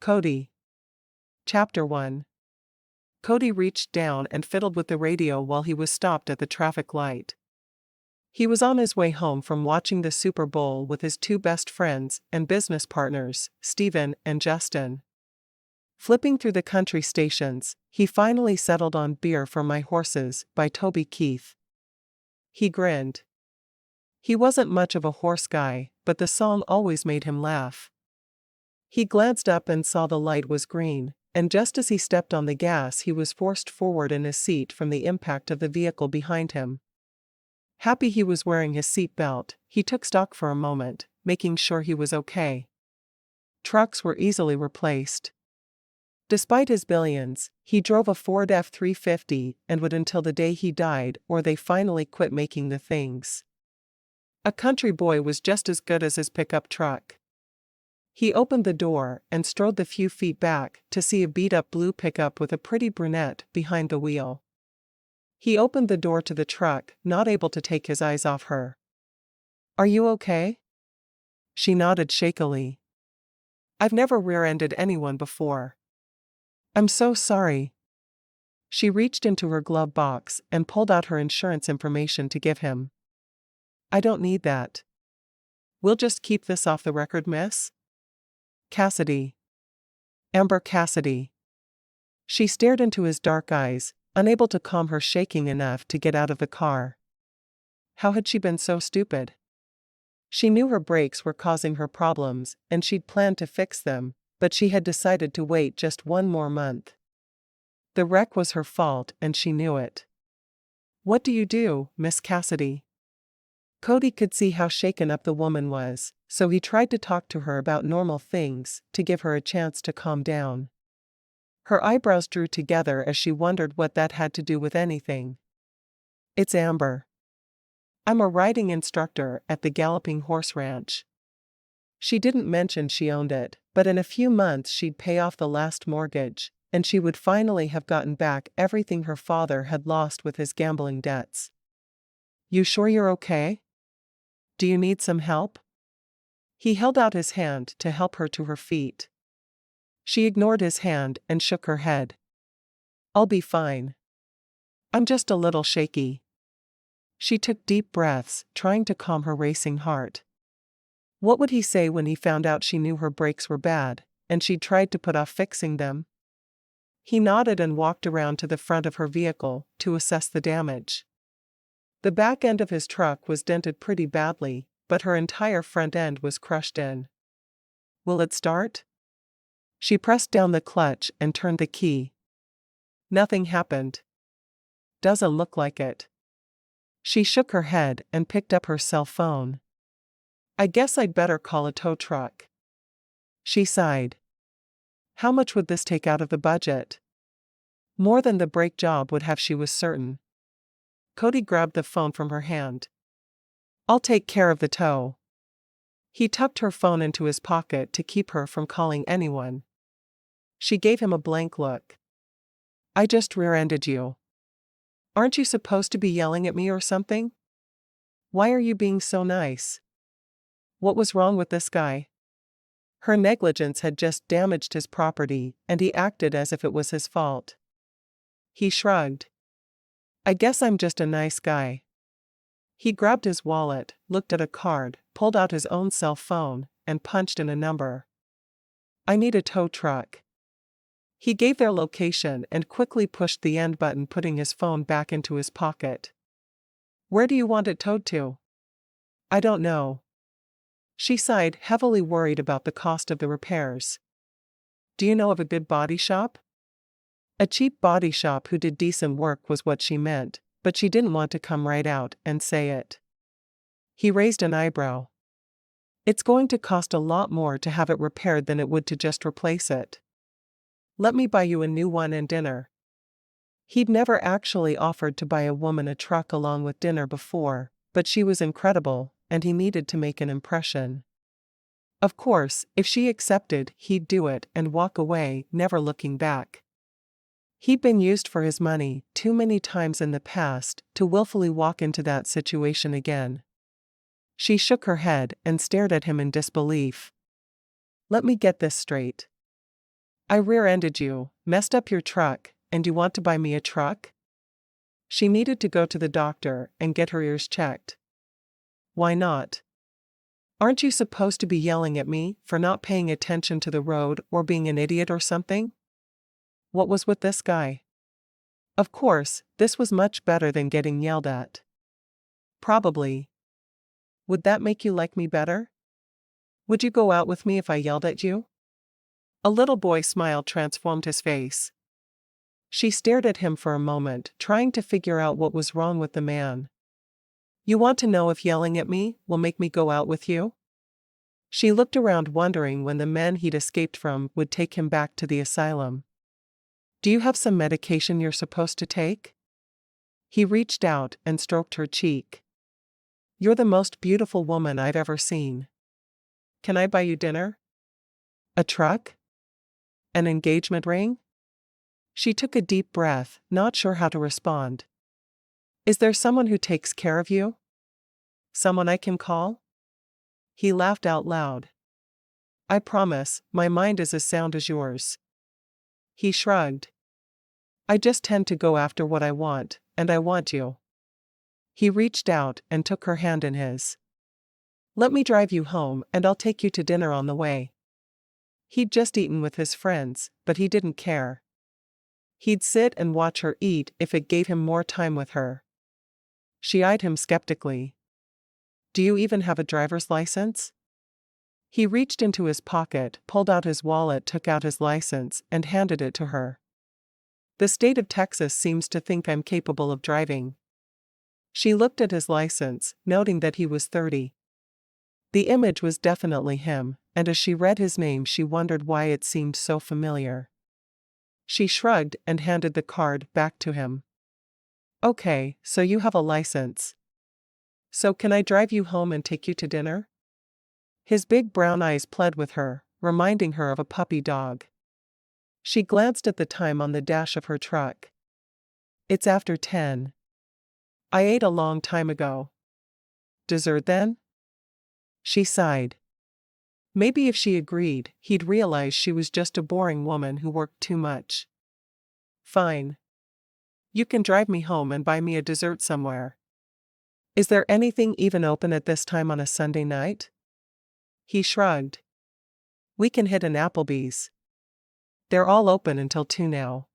Cody. Chapter 1. Cody reached down and fiddled with the radio while he was stopped at the traffic light. He was on his way home from watching the Super Bowl with his two best friends and business partners, Steven and Justin. Flipping through the country stations, he finally settled on Beer for My Horses by Toby Keith. He grinned. He wasn't much of a horse guy, but the song always made him laugh. He glanced up and saw the light was green, and just as he stepped on the gas, he was forced forward in his seat from the impact of the vehicle behind him. Happy he was wearing his seat belt, he took stock for a moment, making sure he was okay. Trucks were easily replaced. Despite his billions, he drove a Ford F-350 and would until the day he died or they finally quit making the things. A country boy was just as good as his pickup truck. He opened the door and strode the few feet back to see a beat-up blue pickup with a pretty brunette behind the wheel. He opened the door to the truck, not able to take his eyes off her. "Are you okay?" She nodded shakily. "I've never rear-ended anyone before." "I'm so sorry." She reached into her glove box and pulled out her insurance information to give him. "I don't need that. We'll just keep this off the record, miss?" Cassidy. Amber Cassidy. She stared into his dark eyes, unable to calm her shaking enough to get out of the car. How had she been so stupid? She knew her brakes were causing her problems, and she'd planned to fix them, but she had decided to wait just one more month. The wreck was her fault, and she knew it. "What do you do, Miss Cassidy?" Cody could see how shaken up the woman was, so he tried to talk to her about normal things, to give her a chance to calm down. Her eyebrows drew together as she wondered what that had to do with anything. "It's Amber. I'm a riding instructor at the Galloping Horse Ranch." She didn't mention she owned it, but in a few months she'd pay off the last mortgage, and she would finally have gotten back everything her father had lost with his gambling debts. "You sure you're okay? Do you need some help?" He held out his hand to help her to her feet. She ignored his hand and shook her head. "I'll be fine. I'm just a little shaky." She took deep breaths, trying to calm her racing heart. What would he say when he found out she knew her brakes were bad, and she'd tried to put off fixing them? He nodded and walked around to the front of her vehicle to assess the damage. The back end of his truck was dented pretty badly, but her entire front end was crushed in. "Will it start?" She pressed down the clutch and turned the key. Nothing happened. "Doesn't look like it." She shook her head and picked up her cell phone. "I guess I'd better call a tow truck." She sighed. How much would this take out of the budget? More than the brake job would have, she was certain. Cody grabbed the phone from her hand. "I'll take care of the tow." He tucked her phone into his pocket to keep her from calling anyone. She gave him a blank look. "I just rear-ended you. Aren't you supposed to be yelling at me or something? Why are you being so nice? What was wrong with this guy?" Her negligence had just damaged his property, and he acted as if it was his fault. He shrugged. "I guess I'm just a nice guy." He grabbed his wallet, looked at a card, pulled out his own cell phone, and punched in a number. "I need a tow truck." He gave their location and quickly pushed the end button, putting his phone back into his pocket. "Where do you want it towed to?" "I don't know." She sighed, heavily worried about the cost of the repairs. "Do you know of a good body shop?" A cheap body shop who did decent work was what she meant, but she didn't want to come right out and say it. He raised an eyebrow. "It's going to cost a lot more to have it repaired than it would to just replace it. Let me buy you a new one and dinner." He'd never actually offered to buy a woman a truck along with dinner before, but she was incredible, and he needed to make an impression. Of course, if she accepted, he'd do it and walk away, never looking back. He'd been used for his money too many times in the past to willfully walk into that situation again. She shook her head and stared at him in disbelief. "Let me get this straight. I rear-ended you, messed up your truck, and you want to buy me a truck? She needed to go to the doctor and get her ears checked. Why not? Aren't you supposed to be yelling at me for not paying attention to the road or being an idiot or something? What was with this guy? Of course, this was much better than getting yelled at. Probably. Would that make you like me better? Would you go out with me if I yelled at you? A little boy smile transformed his face. She stared at him for a moment, trying to figure out what was wrong with the man. You want to know if yelling at me will make me go out with you? She looked around wondering when the men he'd escaped from would take him back to the asylum. Do you have some medication you're supposed to take? He reached out and stroked her cheek. You're the most beautiful woman I've ever seen. Can I buy you dinner? A truck? An engagement ring? She took a deep breath, not sure how to respond. Is there someone who takes care of you? Someone I can call? He laughed out loud. I promise, my mind is as sound as yours. He shrugged. I just tend to go after what I want, and I want you. He reached out and took her hand in his. Let me drive you home and I'll take you to dinner on the way. He'd just eaten with his friends, but he didn't care. He'd sit and watch her eat if it gave him more time with her. She eyed him skeptically. Do you even have a driver's license? He reached into his pocket, pulled out his wallet, took out his license, and handed it to her. The state of Texas seems to think I'm capable of driving. She looked at his license, noting that he was 30. The image was definitely him, and as she read his name she wondered why it seemed so familiar. She shrugged and handed the card back to him. Okay, so you have a license. So can I drive you home and take you to dinner? His big brown eyes pled with her, reminding her of a puppy dog. She glanced at the time on the dash of her truck. It's after 10. I ate a long time ago. Dessert then? She sighed. Maybe if she agreed, he'd realize she was just a boring woman who worked too much. Fine. You can drive me home and buy me a dessert somewhere. Is there anything even open at this time on a Sunday night? He shrugged. We can hit an Applebee's. They're all open until 2 now.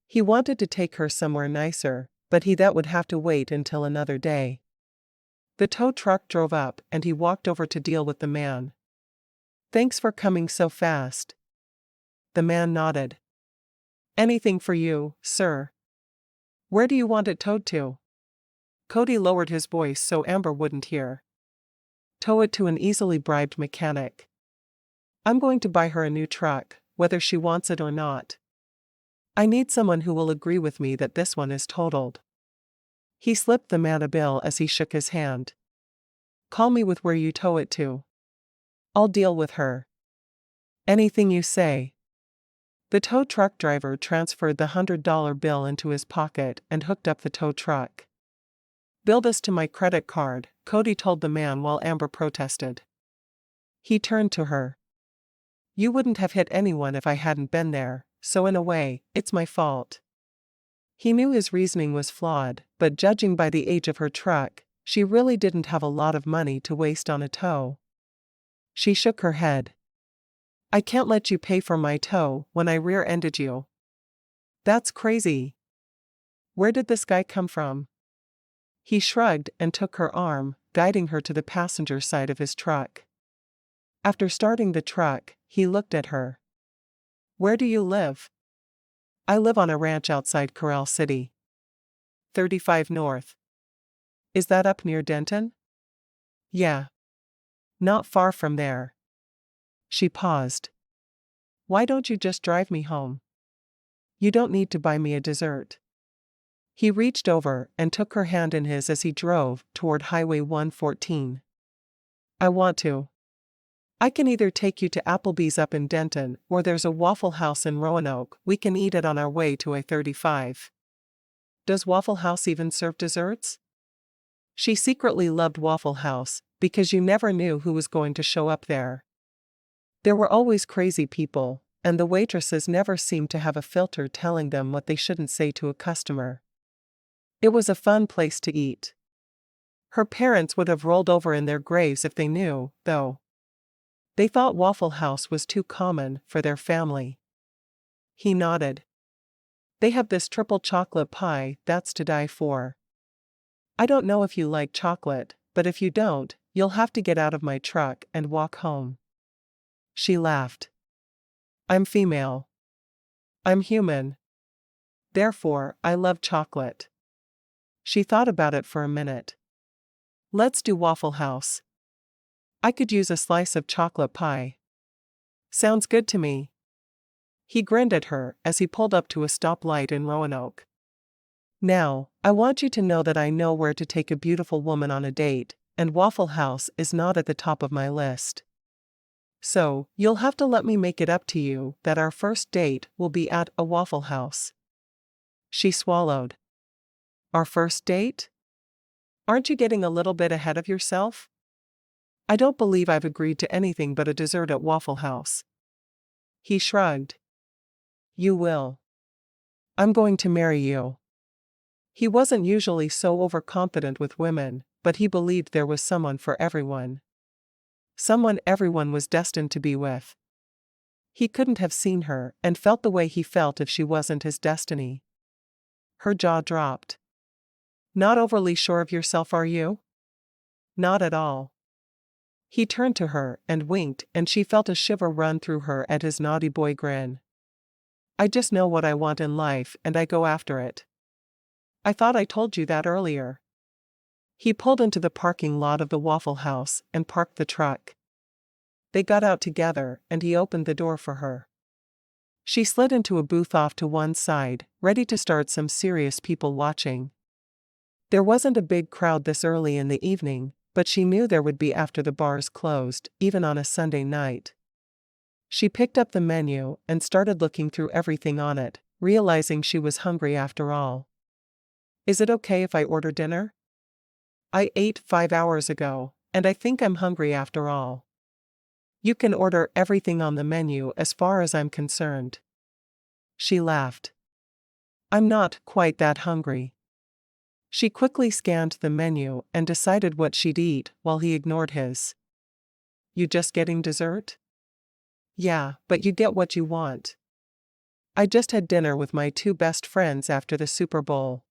He wanted to take her somewhere nicer, but that would have to wait until another day. The tow truck drove up and he walked over to deal with the man. Thanks for coming so fast. The man nodded. Anything for you, sir. Where do you want it towed to? Cody lowered his voice so Amber wouldn't hear. Tow it to an easily bribed mechanic. I'm going to buy her a new truck, whether she wants it or not. I need someone who will agree with me that this one is totaled. He slipped the man a bill as he shook his hand. Call me with where you tow it to. I'll deal with her. Anything you say. The tow truck driver transferred the $100 bill into his pocket and hooked up the tow truck. Bill this to my credit card, Cody told the man while Amber protested. He turned to her. You wouldn't have hit anyone if I hadn't been there, so in a way, it's my fault. He knew his reasoning was flawed, but judging by the age of her truck, she really didn't have a lot of money to waste on a tow. She shook her head. I can't let you pay for my tow when I rear-ended you. That's crazy. Where did this guy come from? He shrugged and took her arm, guiding her to the passenger side of his truck. After starting the truck, he looked at her. Where do you live? I live on a ranch outside Corral City. 35 North. Is that up near Denton? Yeah. Not far from there. She paused. Why don't you just drive me home? You don't need to buy me a dessert. He reached over and took her hand in his as he drove toward Highway 114. I want to. I can either take you to Applebee's up in Denton or there's a Waffle House in Roanoke. We can eat it on our way to I-35. Does Waffle House even serve desserts? She secretly loved Waffle House because you never knew who was going to show up there. There were always crazy people, and the waitresses never seemed to have a filter telling them what they shouldn't say to a customer. It was a fun place to eat. Her parents would have rolled over in their graves if they knew, though. They thought Waffle House was too common for their family. He nodded. They have this triple chocolate pie that's to die for. I don't know if you like chocolate, but if you don't, you'll have to get out of my truck and walk home. She laughed. I'm female. I'm human. Therefore, I love chocolate. She thought about it for a minute. Let's do Waffle House. I could use a slice of chocolate pie. Sounds good to me. He grinned at her as he pulled up to a stoplight in Roanoke. Now, I want you to know that I know where to take a beautiful woman on a date, and Waffle House is not at the top of my list. So, you'll have to let me make it up to you that our first date will be at a Waffle House. She swallowed. Our first date? Aren't you getting a little bit ahead of yourself? I don't believe I've agreed to anything but a dessert at Waffle House. He shrugged. You will. I'm going to marry you. He wasn't usually so overconfident with women, but he believed there was someone for everyone. Someone everyone was destined to be with. He couldn't have seen her and felt the way he felt if she wasn't his destiny. Her jaw dropped. Not overly sure of yourself, are you? Not at all. He turned to her and winked, and she felt a shiver run through her at his naughty boy grin. I just know what I want in life and I go after it. I thought I told you that earlier. He pulled into the parking lot of the Waffle House and parked the truck. They got out together and he opened the door for her. She slid into a booth off to one side, ready to start some serious people watching. There wasn't a big crowd this early in the evening, but she knew there would be after the bars closed, even on a Sunday night. She picked up the menu and started looking through everything on it, realizing she was hungry after all. Is it okay if I order dinner? I ate 5 hours ago, and I think I'm hungry after all. You can order everything on the menu as far as I'm concerned. She laughed. I'm not quite that hungry. She quickly scanned the menu and decided what she'd eat while he ignored his. You just getting dessert? Yeah, but you get what you want. I just had dinner with my 2 best friends after the Super Bowl.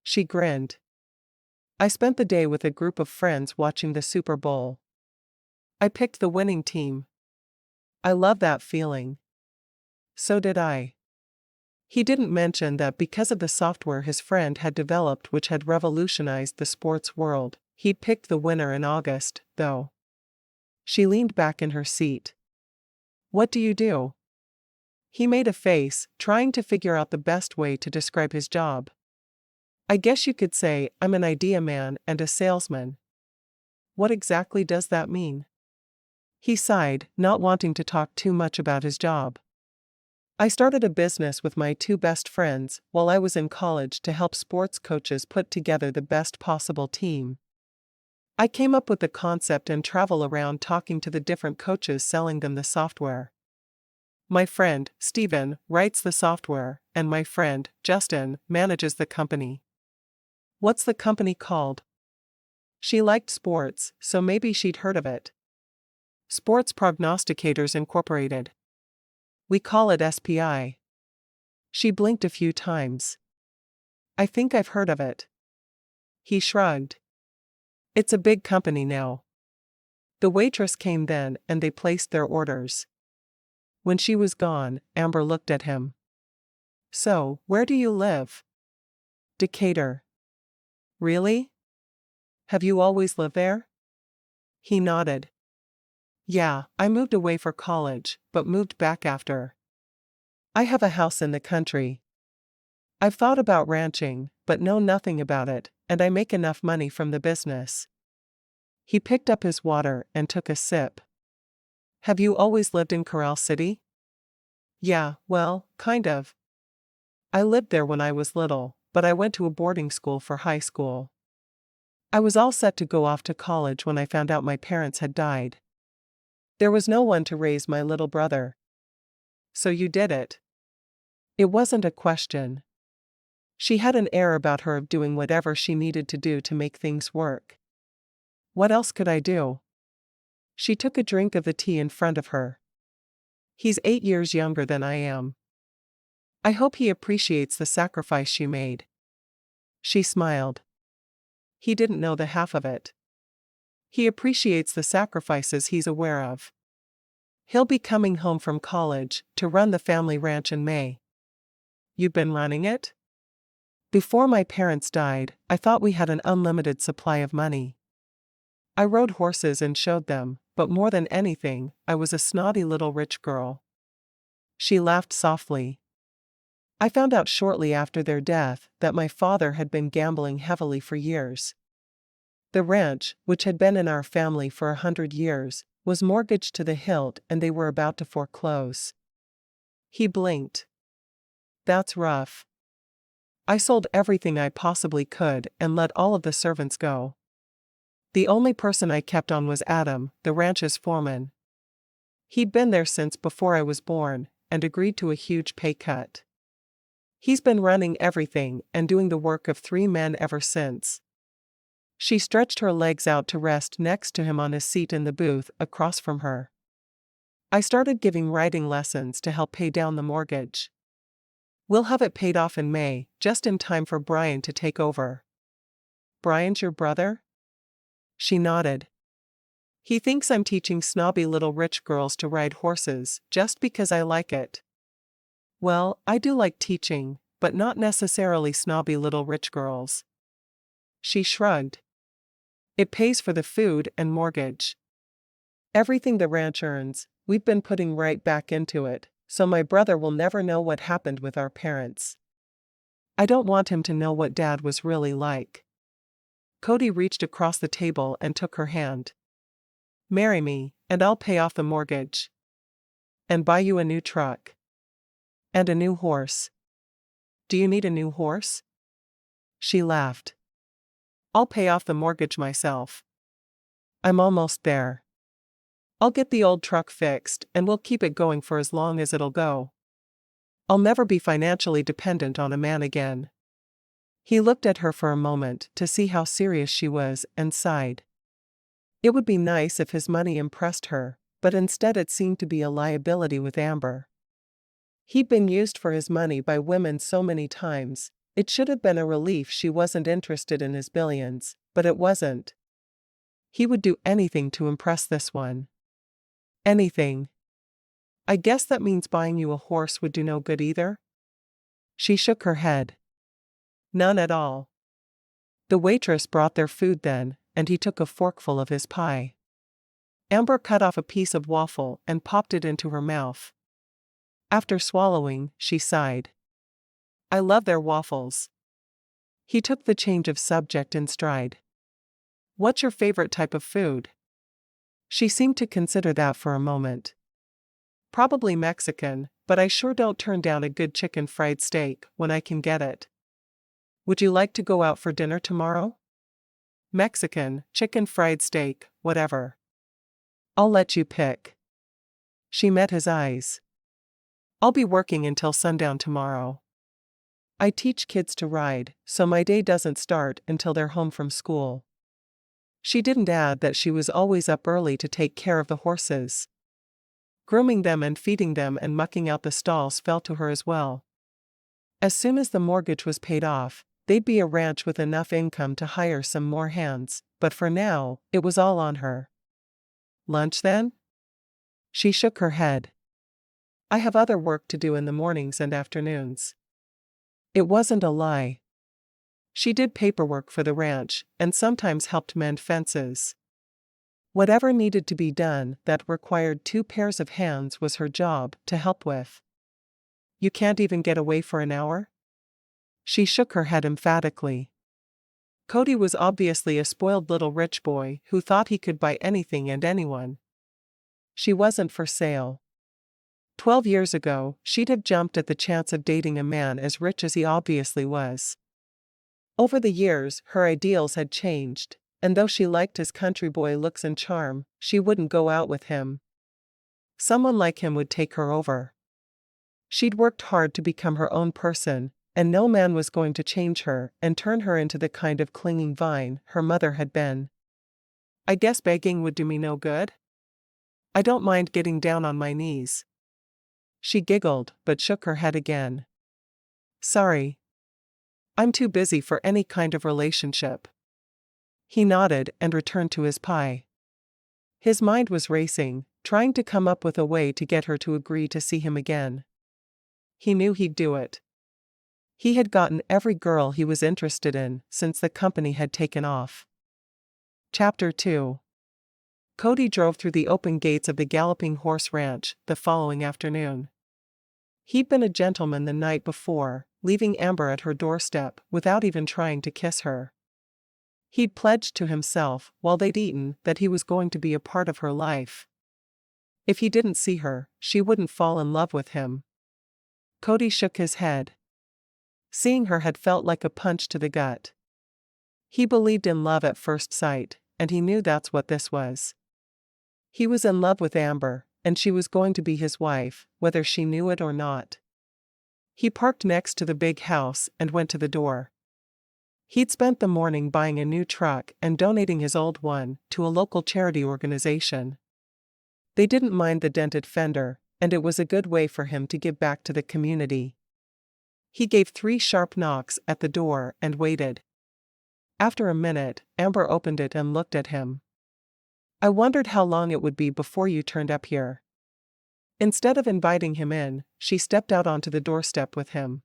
She grinned. I spent the day with a group of friends watching the Super Bowl. I picked the winning team. I love that feeling. So did I. He didn't mention that because of the software his friend had developed which had revolutionized the sports world, he'd picked the winner in August, though. She leaned back in her seat. What do you do? He made a face, trying to figure out the best way to describe his job. I guess you could say I'm an idea man and a salesman. What exactly does that mean? He sighed, not wanting to talk too much about his job. I started a business with my 2 best friends while I was in college to help sports coaches put together the best possible team. I came up with the concept and travel around talking to the different coaches selling them the software. My friend, Steven, writes the software, and my friend, Justin, manages the company. What's the company called? She liked sports, so maybe she'd heard of it. Sports Prognosticators Incorporated. We call it SPI. She blinked a few times. I think I've heard of it. He shrugged. It's a big company now. The waitress came then and they placed their orders. When she was gone, Amber looked at him. So, where do you live? Decatur. Really? Have you always lived there? He nodded. Yeah, I moved away for college, but moved back after. I have a house in the country. I've thought about ranching, but know nothing about it, and I make enough money from the business. He picked up his water and took a sip. Have you always lived in Corral City? Yeah, well, kind of. I lived there when I was little, but I went to a boarding school for high school. I was all set to go off to college when I found out my parents had died. There was no one to raise my little brother. So you did it. It wasn't a question. She had an air about her of doing whatever she needed to do to make things work. What else could I do? She took a drink of the tea in front of her. He's 8 years younger than I am. I hope he appreciates the sacrifice you made. She smiled. He didn't know the half of it. He appreciates the sacrifices he's aware of. He'll be coming home from college to run the family ranch in May. You've been running it? Before my parents died, I thought we had an unlimited supply of money. I rode horses and showed them, but more than anything, I was a snotty little rich girl. She laughed softly. I found out shortly after their death that my father had been gambling heavily for years. The ranch, which had been in our family for 100 years, was mortgaged to the hilt and they were about to foreclose. He blinked. That's rough. I sold everything I possibly could and let all of the servants go. The only person I kept on was Adam, the ranch's foreman. He'd been there since before I was born and agreed to a huge pay cut. He's been running everything and doing the work of 3 men ever since. She stretched her legs out to rest next to him on his seat in the booth across from her. I started giving writing lessons to help pay down the mortgage. We'll have it paid off in May, just in time for Brian to take over. Brian's your brother? She nodded. He thinks I'm teaching snobby little rich girls to ride horses just because I like it. Well, I do like teaching, but not necessarily snobby little rich girls. She shrugged. It pays for the food and mortgage. Everything the ranch earns, we've been putting right back into it, so my brother will never know what happened with our parents. I don't want him to know what Dad was really like. Cody reached across the table and took her hand. Marry me, and I'll pay off the mortgage. And buy you a new truck. And a new horse. Do you need a new horse? She laughed. I'll pay off the mortgage myself. I'm almost there. I'll get the old truck fixed and we'll keep it going for as long as it'll go. I'll never be financially dependent on a man again. He looked at her for a moment to see how serious she was and sighed. It would be nice if his money impressed her, but instead it seemed to be a liability with Amber. He'd been used for his money by women so many times. It should have been a relief she wasn't interested in his billions, but it wasn't. He would do anything to impress this one. Anything. I guess that means buying you a horse would do no good either? She shook her head. None at all. The waitress brought their food then, and he took a forkful of his pie. Amber cut off a piece of waffle and popped it into her mouth. After swallowing, she sighed. I love their waffles. He took the change of subject in stride. What's your favorite type of food? She seemed to consider that for a moment. Probably Mexican, but I sure don't turn down a good chicken fried steak when I can get it. Would you like to go out for dinner tomorrow? Mexican, chicken fried steak, whatever. I'll let you pick. She met his eyes. I'll be working until sundown tomorrow. I teach kids to ride, so my day doesn't start until they're home from school. She didn't add that she was always up early to take care of the horses. Grooming them and feeding them and mucking out the stalls fell to her as well. As soon as the mortgage was paid off, they'd be a ranch with enough income to hire some more hands, but for now, it was all on her. Lunch then? She shook her head. I have other work to do in the mornings and afternoons. It wasn't a lie. She did paperwork for the ranch and sometimes helped mend fences. Whatever needed to be done that required 2 pairs of hands was her job to help with. You can't even get away for an hour? She shook her head emphatically. Cody was obviously a spoiled little rich boy who thought he could buy anything and anyone. She wasn't for sale. 12 years ago, she'd have jumped at the chance of dating a man as rich as he obviously was. Over the years, her ideals had changed, and though she liked his country boy looks and charm, she wouldn't go out with him. Someone like him would take her over. She'd worked hard to become her own person, and no man was going to change her and turn her into the kind of clinging vine her mother had been. I guess begging would do me no good? I don't mind getting down on my knees. She giggled, but shook her head again. Sorry. I'm too busy for any kind of relationship. He nodded and returned to his pie. His mind was racing, trying to come up with a way to get her to agree to see him again. He knew he'd do it. He had gotten every girl he was interested in since the company had taken off. Chapter 2. Cody drove through the open gates of the Galloping Horse Ranch the following afternoon. He'd been a gentleman the night before, leaving Amber at her doorstep without even trying to kiss her. He'd pledged to himself, while they'd eaten, that he was going to be a part of her life. If he didn't see her, she wouldn't fall in love with him. Cody shook his head. Seeing her had felt like a punch to the gut. He believed in love at first sight, and he knew that's what this was. He was in love with Amber, and she was going to be his wife, whether she knew it or not. He parked next to the big house and went to the door. He'd spent the morning buying a new truck and donating his old one to a local charity organization. They didn't mind the dented fender, and it was a good way for him to give back to the community. He gave 3 sharp knocks at the door and waited. After a minute, Amber opened it and looked at him. I wondered how long it would be before you turned up here. Instead of inviting him in, she stepped out onto the doorstep with him.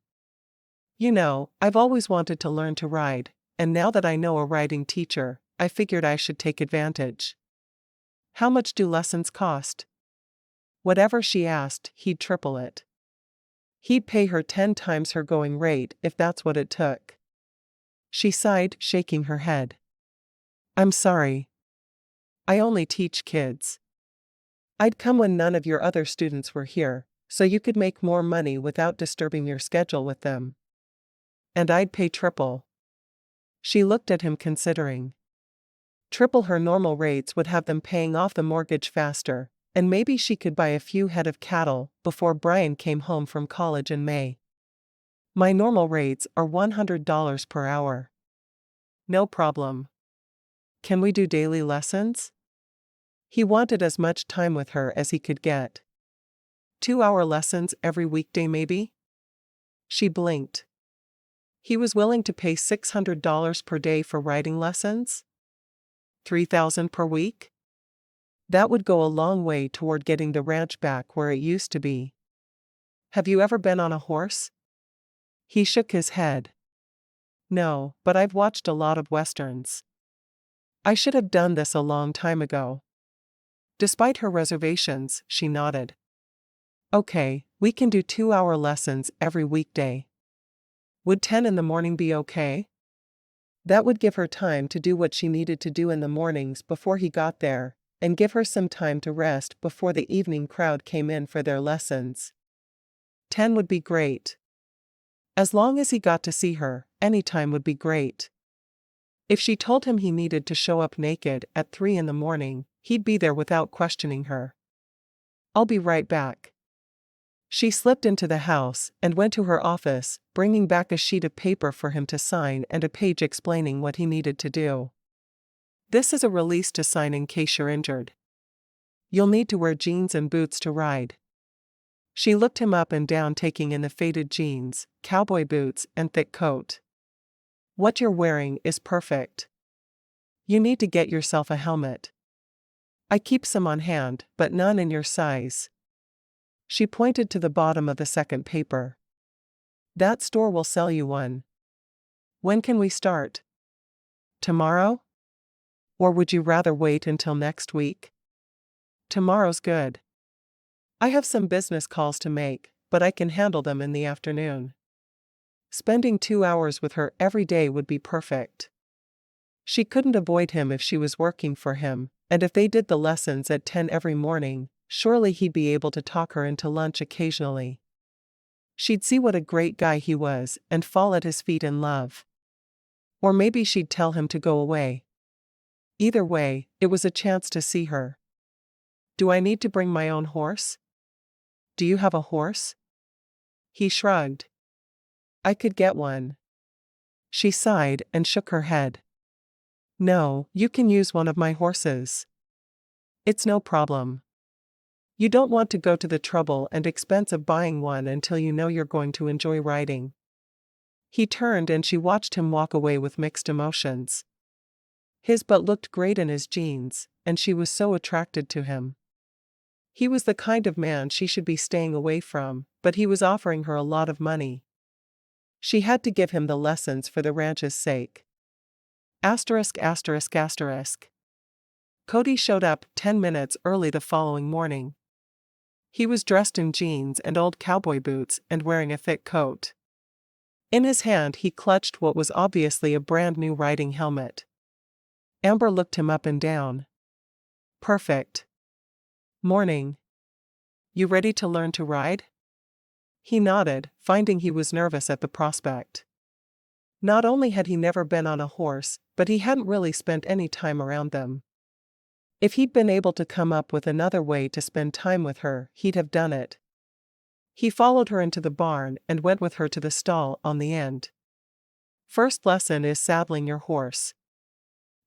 You know, I've always wanted to learn to ride, and now that I know a riding teacher, I figured I should take advantage. How much do lessons cost? Whatever she asked, he'd triple it. He'd pay her 10 times her going rate if that's what it took. She sighed, shaking her head. I'm sorry. I only teach kids. I'd come when none of your other students were here, so you could make more money without disturbing your schedule with them. And I'd pay triple. She looked at him considering. Triple her normal rates would have them paying off the mortgage faster, and maybe she could buy a few head of cattle before Brian came home from college in May. My normal rates are $100 per hour. No problem. Can we do daily lessons? He wanted as much time with her as he could get. 2-hour lessons every weekday maybe? She blinked. He was willing to pay $600 per day for riding lessons? $3,000 per week? That would go a long way toward getting the ranch back where it used to be. Have you ever been on a horse? He shook his head. No, but I've watched a lot of westerns. I should have done this a long time ago. Despite her reservations, she nodded. Okay, we can do 2-hour lessons every weekday. Would 10 in the morning be okay? That would give her time to do what she needed to do in the mornings before he got there, and give her some time to rest before the evening crowd came in for their lessons. 10 would be great. As long as he got to see her, any time would be great. If she told him he needed to show up naked at 3 in the morning, he'd be there without questioning her. I'll be right back. She slipped into the house and went to her office, bringing back a sheet of paper for him to sign and a page explaining what he needed to do. This is a release to sign in case you're injured. You'll need to wear jeans and boots to ride. She looked him up and down, taking in the faded jeans, cowboy boots, and thick coat. What you're wearing is perfect. You need to get yourself a helmet. I keep some on hand, but none in your size. She pointed to the bottom of the second paper. That store will sell you one. When can we start? Tomorrow? Or would you rather wait until next week? Tomorrow's good. I have some business calls to make, but I can handle them in the afternoon. Spending 2 hours with her every day would be perfect. She couldn't avoid him if she was working for him, and if they did the lessons at 10 every morning, surely he'd be able to talk her into lunch occasionally. She'd see what a great guy he was and fall at his feet in love. Or maybe she'd tell him to go away. Either way, it was a chance to see her. Do I need to bring my own horse? Do you have a horse? He shrugged. I could get one. She sighed and shook her head. No, you can use one of my horses. It's no problem. You don't want to go to the trouble and expense of buying one until you know you're going to enjoy riding. He turned and she watched him walk away with mixed emotions. His butt looked great in his jeans, and she was so attracted to him. He was the kind of man she should be staying away from, but he was offering her a lot of money. She had to give him the lessons for the ranch's sake. Asterisk asterisk asterisk. Cody showed up 10 minutes early the following morning. He was dressed in jeans and old cowboy boots and wearing a thick coat. In his hand he clutched what was obviously a brand new riding helmet. Amber looked him up and down. Perfect. Morning. You ready to learn to ride? He nodded, finding he was nervous at the prospect. Not only had he never been on a horse, but he hadn't really spent any time around them. If he'd been able to come up with another way to spend time with her, he'd have done it. He followed her into the barn and went with her to the stall on the end. First lesson is saddling your horse.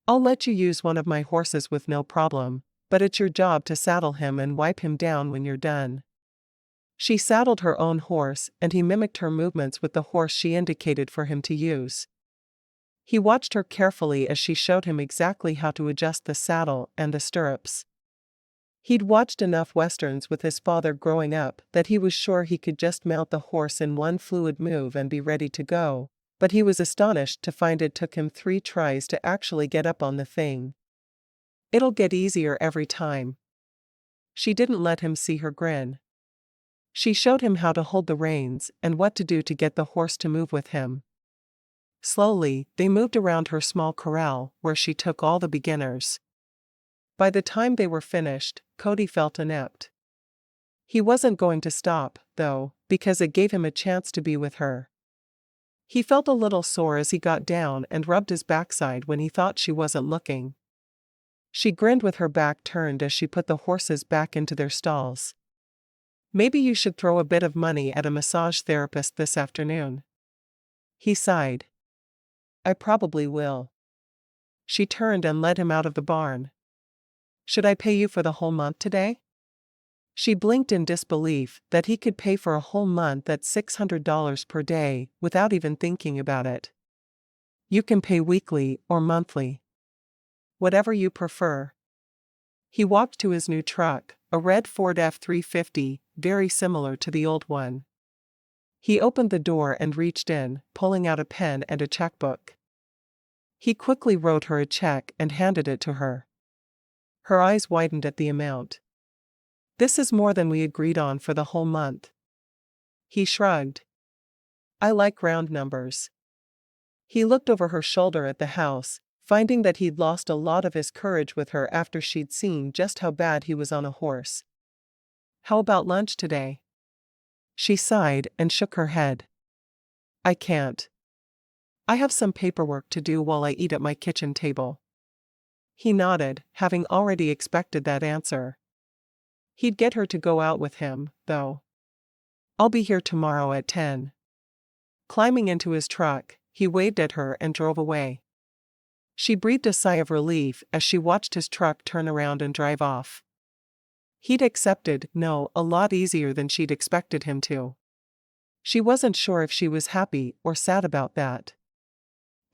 I'll let you use one of my horses with no problem, but it's your job to saddle him and wipe him down when you're done. She saddled her own horse and he mimicked her movements with the horse she indicated for him to use. He watched her carefully as she showed him exactly how to adjust the saddle and the stirrups. He'd watched enough westerns with his father growing up that he was sure he could just mount the horse in one fluid move and be ready to go, but he was astonished to find it took him 3 tries to actually get up on the thing. It'll get easier every time. She didn't let him see her grin. She showed him how to hold the reins and what to do to get the horse to move with him. Slowly, they moved around her small corral, where she took all the beginners. By the time they were finished, Cody felt inept. He wasn't going to stop, though, because it gave him a chance to be with her. He felt a little sore as he got down and rubbed his backside when he thought she wasn't looking. She grinned with her back turned as she put the horses back into their stalls. Maybe you should throw a bit of money at a massage therapist this afternoon. He sighed. I probably will. She turned and led him out of the barn. Should I pay you for the whole month today? She blinked in disbelief that he could pay for a whole month at $600 per day without even thinking about it. You can pay weekly or monthly. Whatever you prefer. He walked to his new truck, a red Ford F-350, very similar to the old one. He opened the door and reached in, pulling out a pen and a checkbook. He quickly wrote her a check and handed it to her. Her eyes widened at the amount. This is more than we agreed on for the whole month. He shrugged. I like round numbers. He looked over her shoulder at the house, finding that he'd lost a lot of his courage with her after she'd seen just how bad he was on a horse. How about lunch today? She sighed and shook her head. I can't. I have some paperwork to do while I eat at my kitchen table. He nodded, having already expected that answer. He'd get her to go out with him, though. I'll be here tomorrow at 10. Climbing into his truck, he waved at her and drove away. She breathed a sigh of relief as she watched his truck turn around and drive off. He'd accepted no a lot easier than she'd expected him to. She wasn't sure if she was happy or sad about that.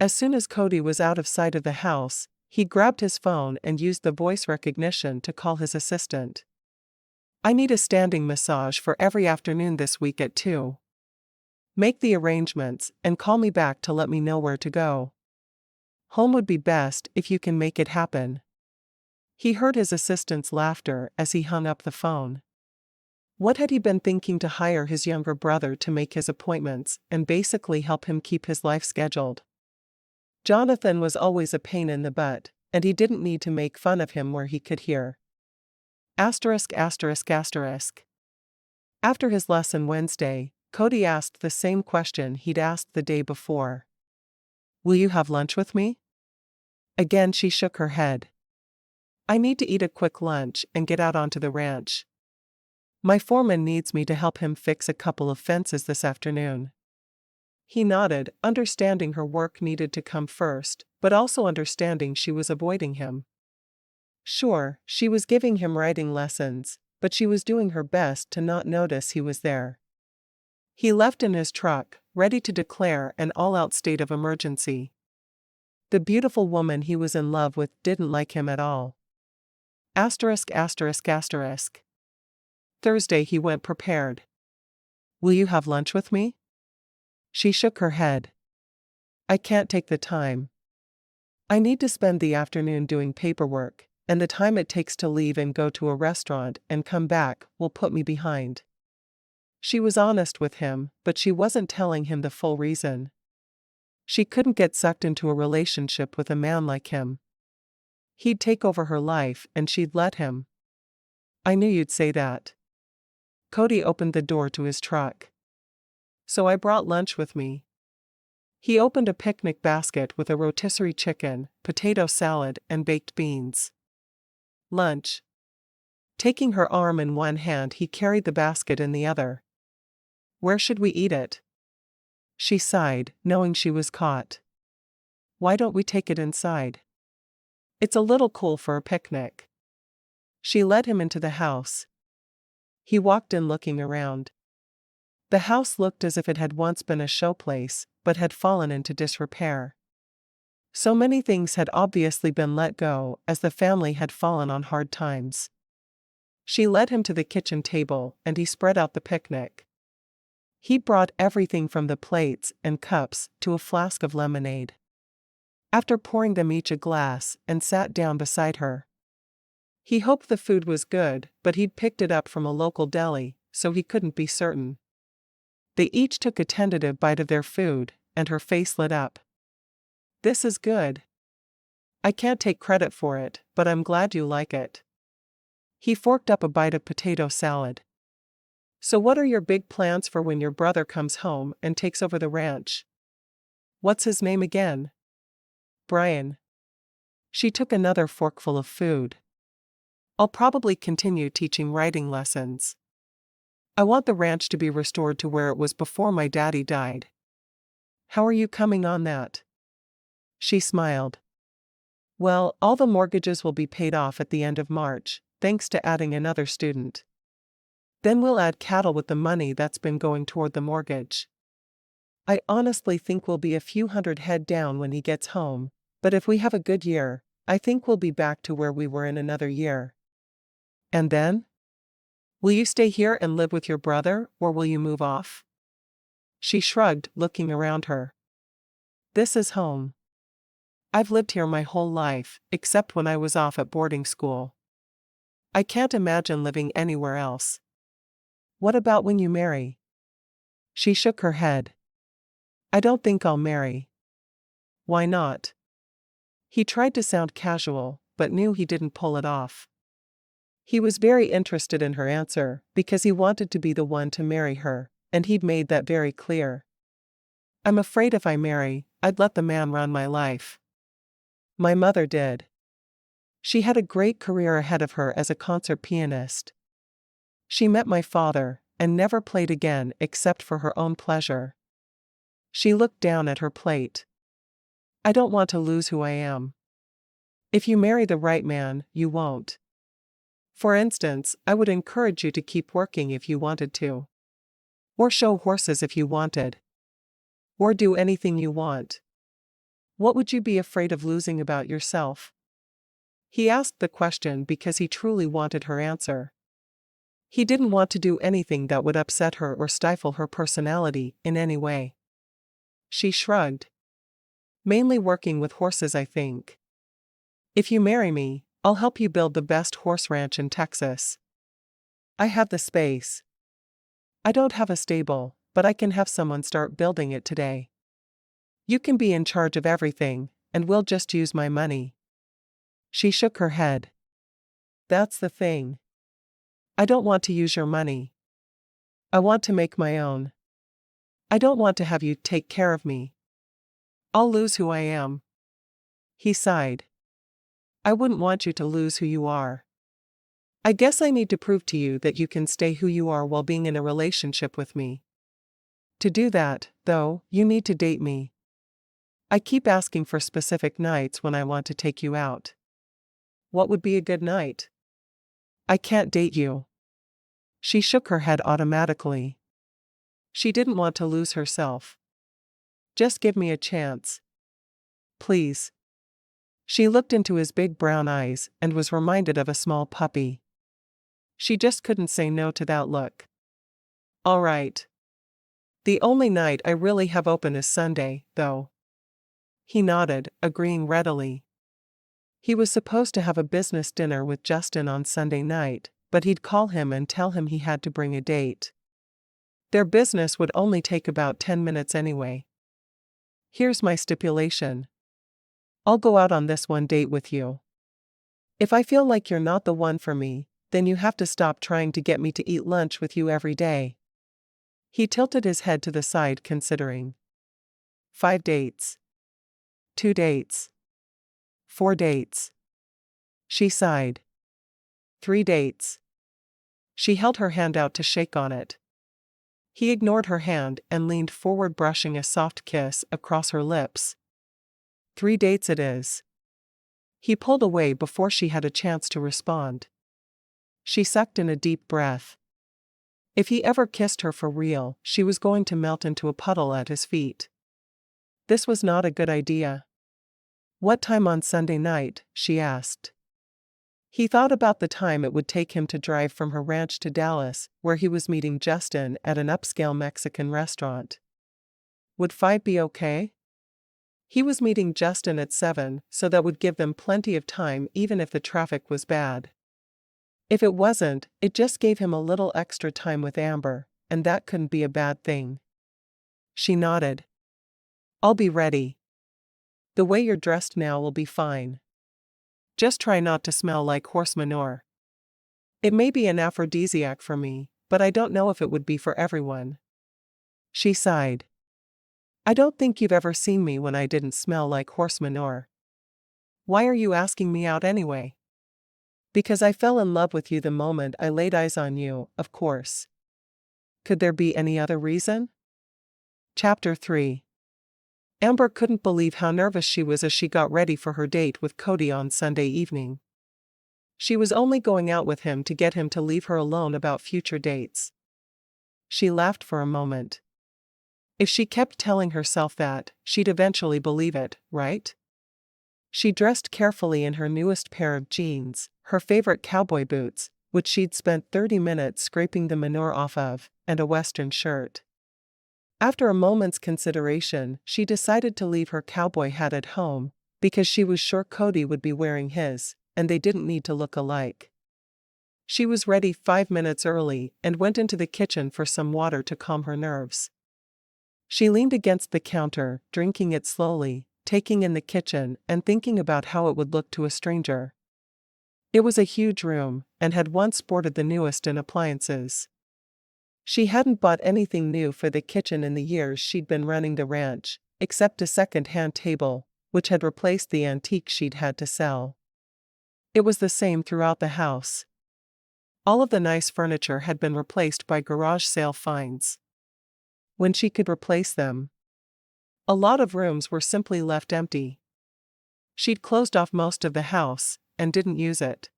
As soon as Cody was out of sight of the house, he grabbed his phone and used the voice recognition to call his assistant. I need a standing massage for every afternoon this week at 2. Make the arrangements and call me back to let me know where to go. Home would be best if you can make it happen. He heard his assistant's laughter as he hung up the phone. What had he been thinking to hire his younger brother to make his appointments and basically help him keep his life scheduled? Jonathan was always a pain in the butt, and he didn't need to make fun of him where he could hear. Asterisk asterisk asterisk. After his lesson Wednesday, Cody asked the same question he'd asked the day before. Will you have lunch with me? Again she shook her head. I need to eat a quick lunch and get out onto the ranch. My foreman needs me to help him fix a couple of fences this afternoon. He nodded, understanding her work needed to come first, but also understanding she was avoiding him. Sure, she was giving him writing lessons, but she was doing her best to not notice he was there. He left in his truck, ready to declare an all-out state of emergency. The beautiful woman he was in love with didn't like him at all. Asterisk asterisk asterisk. Thursday he went prepared. Will you have lunch with me? She shook her head. I can't take the time. I need to spend the afternoon doing paperwork, and the time it takes to leave and go to a restaurant and come back will put me behind. She was honest with him, but she wasn't telling him the full reason. She couldn't get sucked into a relationship with a man like him. He'd take over her life and she'd let him. I knew you'd say that. Cody opened the door to his truck. So I brought lunch with me. He opened a picnic basket with a rotisserie chicken, potato salad, and baked beans. Lunch. Taking her arm in one hand, he carried the basket in the other. Where should we eat it? She sighed, knowing she was caught. Why don't we take it inside? It's a little cool for a picnic. She led him into the house. He walked in looking around. The house looked as if it had once been a showplace, but had fallen into disrepair. So many things had obviously been let go as the family had fallen on hard times. She led him to the kitchen table and he spread out the picnic. He brought everything from the plates and cups to a flask of lemonade. After pouring them each a glass and sat down beside her. He hoped the food was good, but he'd picked it up from a local deli, so he couldn't be certain. They each took a tentative bite of their food, and her face lit up. This is good. I can't take credit for it, but I'm glad you like it. He forked up a bite of potato salad. So what are your big plans for when your brother comes home and takes over the ranch? What's his name again? Brian. She took another forkful of food. I'll probably continue teaching writing lessons. I want the ranch to be restored to where it was before my daddy died. How are you coming on that? She smiled. Well, all the mortgages will be paid off at the end of March, thanks to adding another student. Then we'll add cattle with the money that's been going toward the mortgage. I honestly think we'll be a few hundred head down when he gets home, but if we have a good year, I think we'll be back to where we were in another year. And then? Will you stay here and live with your brother, or will you move off? She shrugged, looking around her. This is home. I've lived here my whole life, except when I was off at boarding school. I can't imagine living anywhere else. What about when you marry? She shook her head. I don't think I'll marry. Why not? He tried to sound casual, but knew he didn't pull it off. He was very interested in her answer, because he wanted to be the one to marry her, and he'd made that very clear. I'm afraid if I marry, I'd let the man run my life. My mother did. She had a great career ahead of her as a concert pianist. She met my father, and never played again except for her own pleasure. She looked down at her plate. I don't want to lose who I am. If you marry the right man, you won't. For instance, I would encourage you to keep working if you wanted to. Or show horses if you wanted. Or do anything you want. What would you be afraid of losing about yourself? He asked the question because he truly wanted her answer. He didn't want to do anything that would upset her or stifle her personality in any way. She shrugged. Mainly working with horses, I think. If you marry me, I'll help you build the best horse ranch in Texas. I have the space. I don't have a stable, but I can have someone start building it today. You can be in charge of everything, and we'll just use my money. She shook her head. That's the thing. I don't want to use your money. I want to make my own. I don't want to have you take care of me. I'll lose who I am. He sighed. I wouldn't want you to lose who you are. I guess I need to prove to you that you can stay who you are while being in a relationship with me. To do that, though, you need to date me. I keep asking for specific nights when I want to take you out. What would be a good night? I can't date you. She shook her head automatically. She didn't want to lose herself. Just give me a chance. Please. She looked into his big brown eyes and was reminded of a small puppy. She just couldn't say no to that look. All right. The only night I really have open is Sunday, though. He nodded, agreeing readily. He was supposed to have a business dinner with Justin on Sunday night, but he'd call him and tell him he had to bring a date. Their business would only take about 10 minutes anyway. Here's my stipulation. I'll go out on this one date with you. If I feel like you're not the one for me, then you have to stop trying to get me to eat lunch with you every day. He tilted his head to the side, considering. 5 dates. 2 dates. 4 dates. She sighed. 3 dates. She held her hand out to shake on it. He ignored her hand and leaned forward, brushing a soft kiss across her lips. 3 dates it is. He pulled away before she had a chance to respond. She sucked in a deep breath. If he ever kissed her for real, she was going to melt into a puddle at his feet. This was not a good idea. What time on Sunday night? She asked. He thought about the time it would take him to drive from her ranch to Dallas, where he was meeting Justin at an upscale Mexican restaurant. Would 5 be okay? He was meeting Justin at 7, so that would give them plenty of time even if the traffic was bad. If it wasn't, it just gave him a little extra time with Amber, and that couldn't be a bad thing. She nodded. I'll be ready. The way you're dressed now will be fine. Just try not to smell like horse manure. It may be an aphrodisiac for me, but I don't know if it would be for everyone. She sighed. I don't think you've ever seen me when I didn't smell like horse manure. Why are you asking me out anyway? Because I fell in love with you the moment I laid eyes on you, of course. Could there be any other reason? Chapter 3. Amber couldn't believe how nervous she was as she got ready for her date with Cody on Sunday evening. She was only going out with him to get him to leave her alone about future dates. She laughed for a moment. If she kept telling herself that, she'd eventually believe it, right? She dressed carefully in her newest pair of jeans, her favorite cowboy boots, which she'd spent 30 minutes scraping the manure off of, and a western shirt. After a moment's consideration, she decided to leave her cowboy hat at home, because she was sure Cody would be wearing his, and they didn't need to look alike. She was ready 5 minutes early and went into the kitchen for some water to calm her nerves. She leaned against the counter, drinking it slowly, taking in the kitchen and thinking about how it would look to a stranger. It was a huge room, and had once sported the newest in appliances. She hadn't bought anything new for the kitchen in the years she'd been running the ranch, except a second-hand table, which had replaced the antique she'd had to sell. It was the same throughout the house. All of the nice furniture had been replaced by garage sale finds. When she could replace them, a lot of rooms were simply left empty. She'd closed off most of the house, and didn't use it.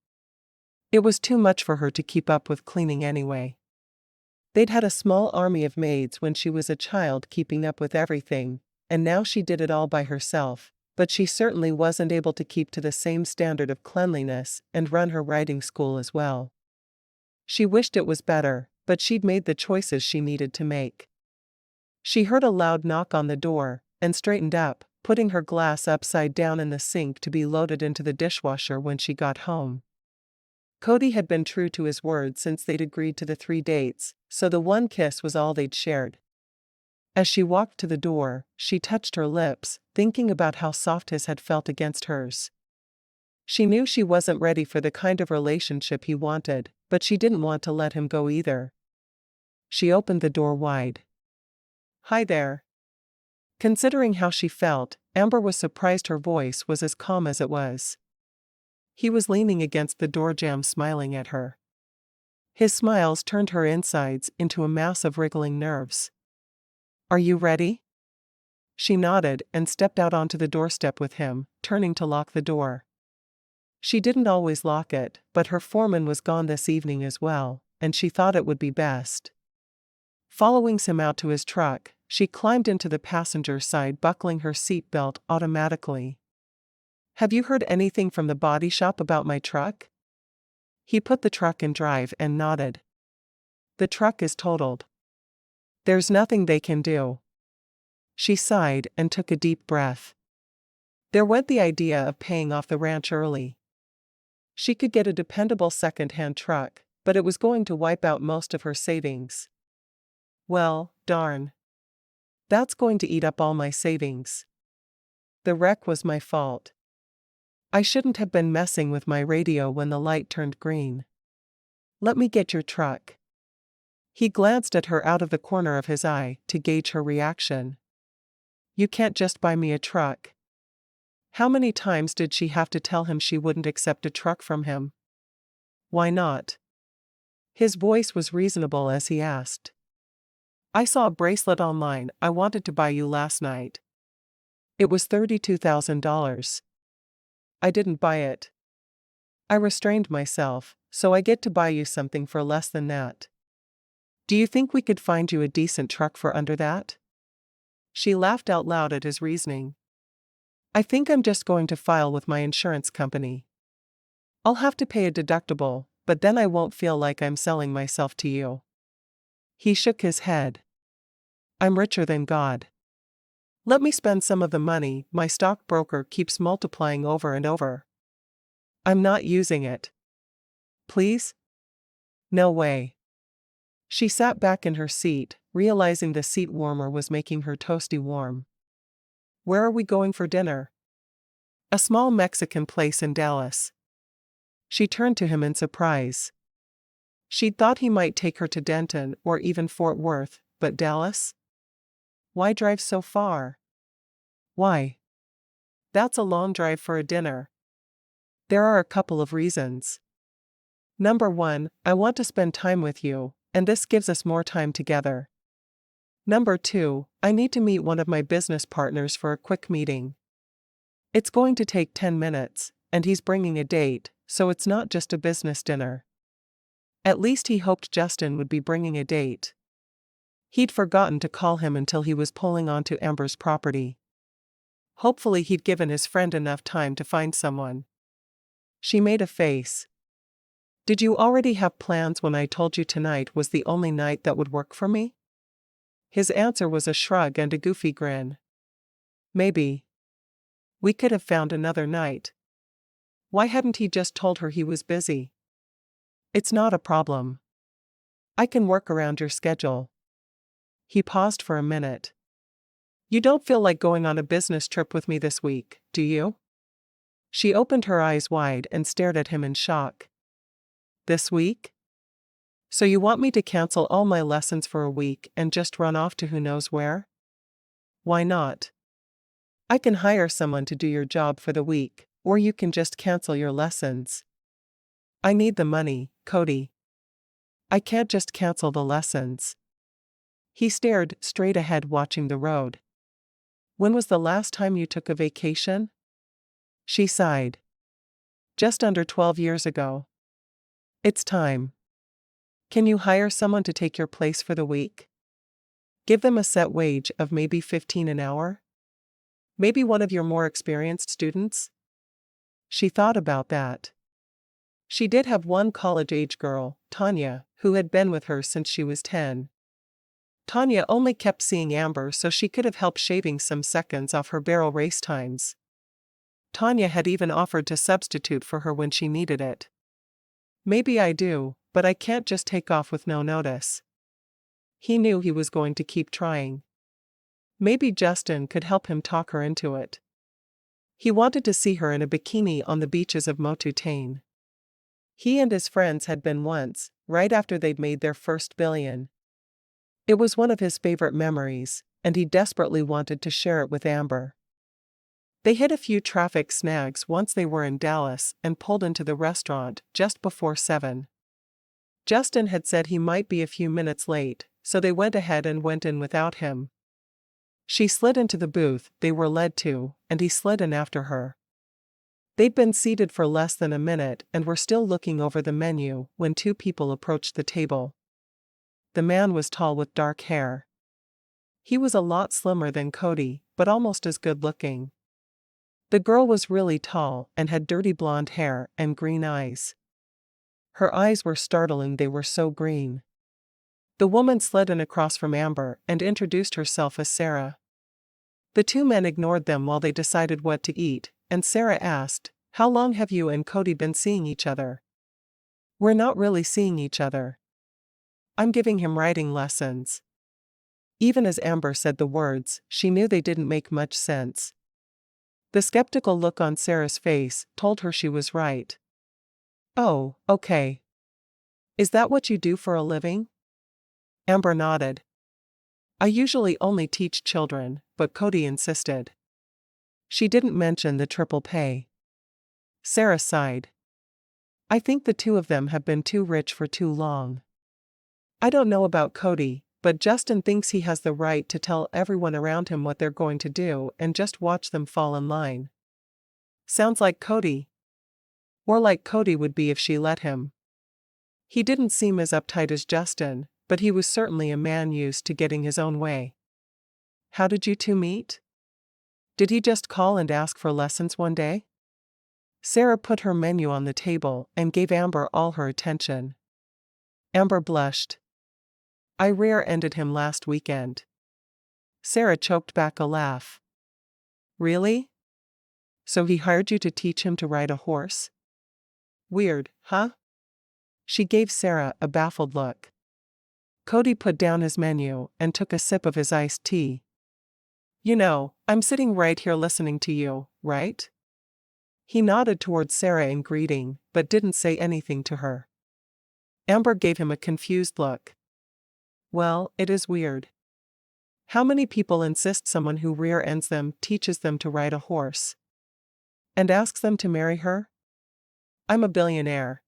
It was too much for her to keep up with cleaning anyway. They'd had a small army of maids when she was a child keeping up with everything, and now she did it all by herself, but she certainly wasn't able to keep to the same standard of cleanliness and run her writing school as well. She wished it was better, but she'd made the choices she needed to make. She heard a loud knock on the door, and straightened up, putting her glass upside down in the sink to be loaded into the dishwasher when she got home. Cody had been true to his word since they'd agreed to the 3 dates, so the one kiss was all they'd shared. As she walked to the door, she touched her lips, thinking about how soft his had felt against hers. She knew she wasn't ready for the kind of relationship he wanted, but she didn't want to let him go either. She opened the door wide. Hi there. Considering how she felt, Amber was surprised her voice was as calm as it was. He was leaning against the door jamb smiling at her. His smiles turned her insides into a mass of wriggling nerves. "Are you ready?" She nodded and stepped out onto the doorstep with him, turning to lock the door. She didn't always lock it, but her foreman was gone this evening as well, and she thought it would be best. Following him out to his truck, she climbed into the passenger side, buckling her seat belt automatically. "Have you heard anything from the body shop about my truck?" He put the truck in drive and nodded. "The truck is totaled. There's nothing they can do." She sighed and took a deep breath. There went the idea of paying off the ranch early. She could get a dependable second-hand truck, but it was going to wipe out most of her savings. Well, darn. That's going to eat up all my savings. The wreck was my fault. I shouldn't have been messing with my radio when the light turned green. Let me get your truck. He glanced at her out of the corner of his eye to gauge her reaction. You can't just buy me a truck. How many times did she have to tell him she wouldn't accept a truck from him? Why not? His voice was reasonable as he asked. I saw a bracelet online I wanted to buy you last night. It was $32,000. I didn't buy it. I restrained myself, so I get to buy you something for less than that. Do you think we could find you a decent truck for under that? She laughed out loud at his reasoning. I think I'm just going to file with my insurance company. I'll have to pay a deductible, but then I won't feel like I'm selling myself to you. He shook his head. I'm richer than God. Let me spend some of the money my stockbroker keeps multiplying over and over. I'm not using it. Please? No way. She sat back in her seat, realizing the seat warmer was making her toasty warm. Where are we going for dinner? A small Mexican place in Dallas. She turned to him in surprise. She'd thought he might take her to Denton or even Fort Worth, but Dallas? Why drive so far? Why? That's a long drive for a dinner. There are a couple of reasons. Number 1, I want to spend time with you, and this gives us more time together. Number 2, I need to meet one of my business partners for a quick meeting. It's going to take 10 minutes, and he's bringing a date, so it's not just a business dinner. At least he hoped Justin would be bringing a date. He'd forgotten to call him until he was pulling onto Amber's property. Hopefully he'd given his friend enough time to find someone. She made a face. Did you already have plans when I told you tonight was the only night that would work for me? His answer was a shrug and a goofy grin. Maybe. We could have found another night. Why hadn't he just told her he was busy? It's not a problem. I can work around your schedule. He paused for a minute. You don't feel like going on a business trip with me this week, do you? She opened her eyes wide and stared at him in shock. This week? So you want me to cancel all my lessons for a week and just run off to who knows where? Why not? I can hire someone to do your job for the week, or you can just cancel your lessons. I need the money, Cody. I can't just cancel the lessons. He stared straight ahead, watching the road. When was the last time you took a vacation? She sighed. Just under 12 years ago. It's time. Can you hire someone to take your place for the week? Give them a set wage of maybe $15 an hour? Maybe one of your more experienced students? She thought about that. She did have one college-age girl, Tanya, who had been with her since she was 10. Tanya only kept seeing Amber so she could have helped shaving some seconds off her barrel race times. Tanya had even offered to substitute for her when she needed it. Maybe I do, but I can't just take off with no notice. He knew he was going to keep trying. Maybe Justin could help him talk her into it. He wanted to see her in a bikini on the beaches of Motutain. He and his friends had been once, right after they'd made their first billion. It was one of his favorite memories, and he desperately wanted to share it with Amber. They hit a few traffic snags once they were in Dallas and pulled into the restaurant just before 7. Justin had said he might be a few minutes late, so they went ahead and went in without him. She slid into the booth they were led to, and he slid in after her. They'd been seated for less than a minute and were still looking over the menu when two people approached the table. The man was tall with dark hair. He was a lot slimmer than Cody, but almost as good-looking. The girl was really tall and had dirty blonde hair and green eyes. Her eyes were startling, they were so green. The woman slid in across from Amber and introduced herself as Sarah. The two men ignored them while they decided what to eat, and Sarah asked, "How long have you and Cody been seeing each other?" "We're not really seeing each other. I'm giving him writing lessons." Even as Amber said the words, she knew they didn't make much sense. The skeptical look on Sarah's face told her she was right. "Oh, okay. Is that what you do for a living?" Amber nodded. "I usually only teach children, but Cody insisted." She didn't mention the triple pay. Sarah sighed. "I think the two of them have been too rich for too long. I don't know about Cody, but Justin thinks he has the right to tell everyone around him what they're going to do and just watch them fall in line." "Sounds like Cody." "Or like Cody would be if she let him. He didn't seem as uptight as Justin, but he was certainly a man used to getting his own way." "How did you two meet? Did he just call and ask for lessons one day?" Sarah put her menu on the table and gave Amber all her attention. Amber blushed. "I rear-ended him last weekend." Sarah choked back a laugh. "Really? So he hired you to teach him to ride a horse? Weird, huh?" She gave Sarah a baffled look. Cody put down his menu and took a sip of his iced tea. "You know, I'm sitting right here listening to you, right?" He nodded towards Sarah in greeting, but didn't say anything to her. Amber gave him a confused look. "Well, it is weird. How many people insist someone who rear-ends them teaches them to ride a horse? And asks them to marry her? I'm a billionaire.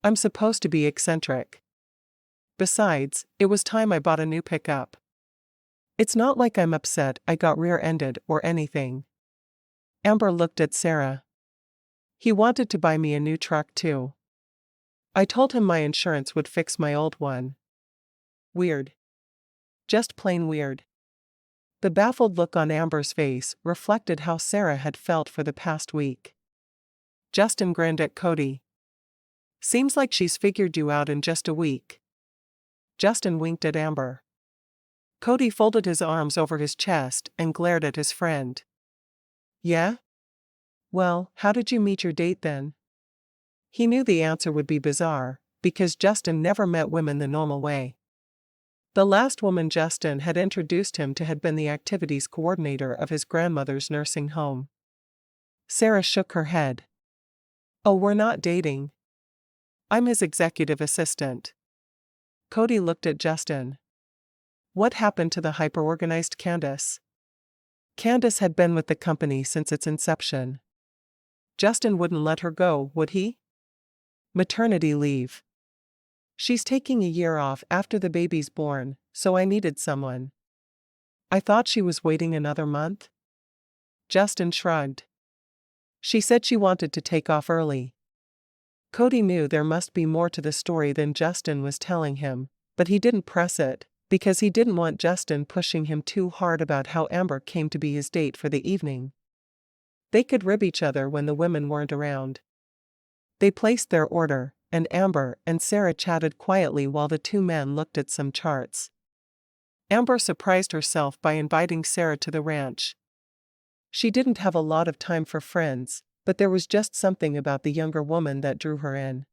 I'm supposed to be eccentric. Besides, it was time I bought a new pickup. It's not like I'm upset I got rear-ended or anything." Amber looked at Sarah. "He wanted to buy me a new truck too. I told him my insurance would fix my old one." Weird. Just plain weird. The baffled look on Amber's face reflected how Sarah had felt for the past week. Justin grinned at Cody. "Seems like she's figured you out in just a week." Justin winked at Amber. Cody folded his arms over his chest and glared at his friend. "Yeah? Well, how did you meet your date then?" He knew the answer would be bizarre, because Justin never met women the normal way. The last woman Justin had introduced him to had been the activities coordinator of his grandmother's nursing home. Sarah shook her head. "Oh, we're not dating. I'm his executive assistant." Cody looked at Justin. "What happened to the hyper-organized Candace?" Candace had been with the company since its inception. Justin wouldn't let her go, would he? "Maternity leave. She's taking a year off after the baby's born, so I needed someone." "I thought she was waiting another month?" Justin shrugged. "She said she wanted to take off early." Cody knew there must be more to the story than Justin was telling him, but he didn't press it, because he didn't want Justin pushing him too hard about how Amber came to be his date for the evening. They could rib each other when the women weren't around. They placed their order, and Amber and Sarah chatted quietly while the two men looked at some charts. Amber surprised herself by inviting Sarah to the ranch. She didn't have a lot of time for friends, but there was just something about the younger woman that drew her in.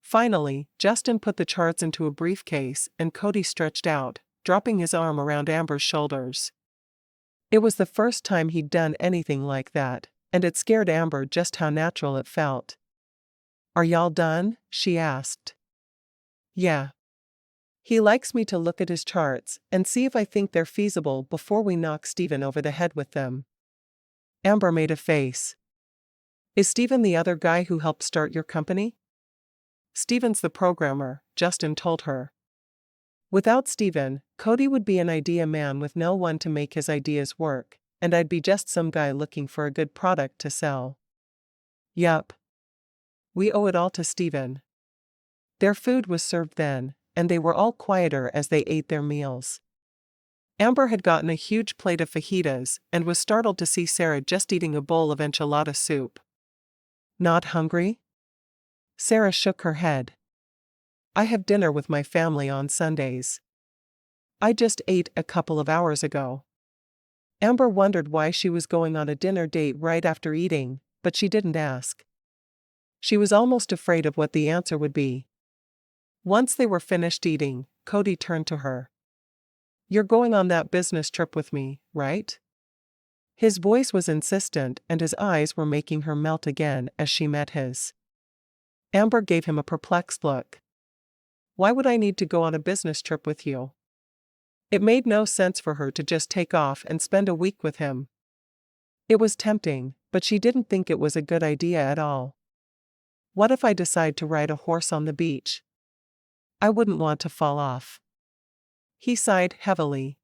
Finally, Justin put the charts into a briefcase and Cody stretched out, dropping his arm around Amber's shoulders. It was the first time he'd done anything like that, and it scared Amber just how natural it felt. "Are y'all done?" she asked. "Yeah. He likes me to look at his charts and see if I think they're feasible before we knock Steven over the head with them." Amber made a face. Is Steven the other guy who helped start your company? Steven's the programmer, Justin told her. Without Steven, Cody would be an idea man with no one to make his ideas work, and I'd be just some guy looking for a good product to sell. Yup. We owe it all to Steven. Their food was served then, and they were all quieter as they ate their meals. Amber had gotten a huge plate of fajitas and was startled to see Sarah just eating a bowl of enchilada soup. Not hungry? Sarah shook her head. I have dinner with my family on Sundays. I just ate a couple of hours ago. Amber wondered why she was going on a dinner date right after eating, but she didn't ask. She was almost afraid of what the answer would be. Once they were finished eating, Cody turned to her. You're going on that business trip with me, right? His voice was insistent and his eyes were making her melt again as she met his. Amber gave him a perplexed look. Why would I need to go on a business trip with you? It made no sense for her to just take off and spend a week with him. It was tempting, but she didn't think it was a good idea at all. What if I decide to ride a horse on the beach? I wouldn't want to fall off. He sighed heavily.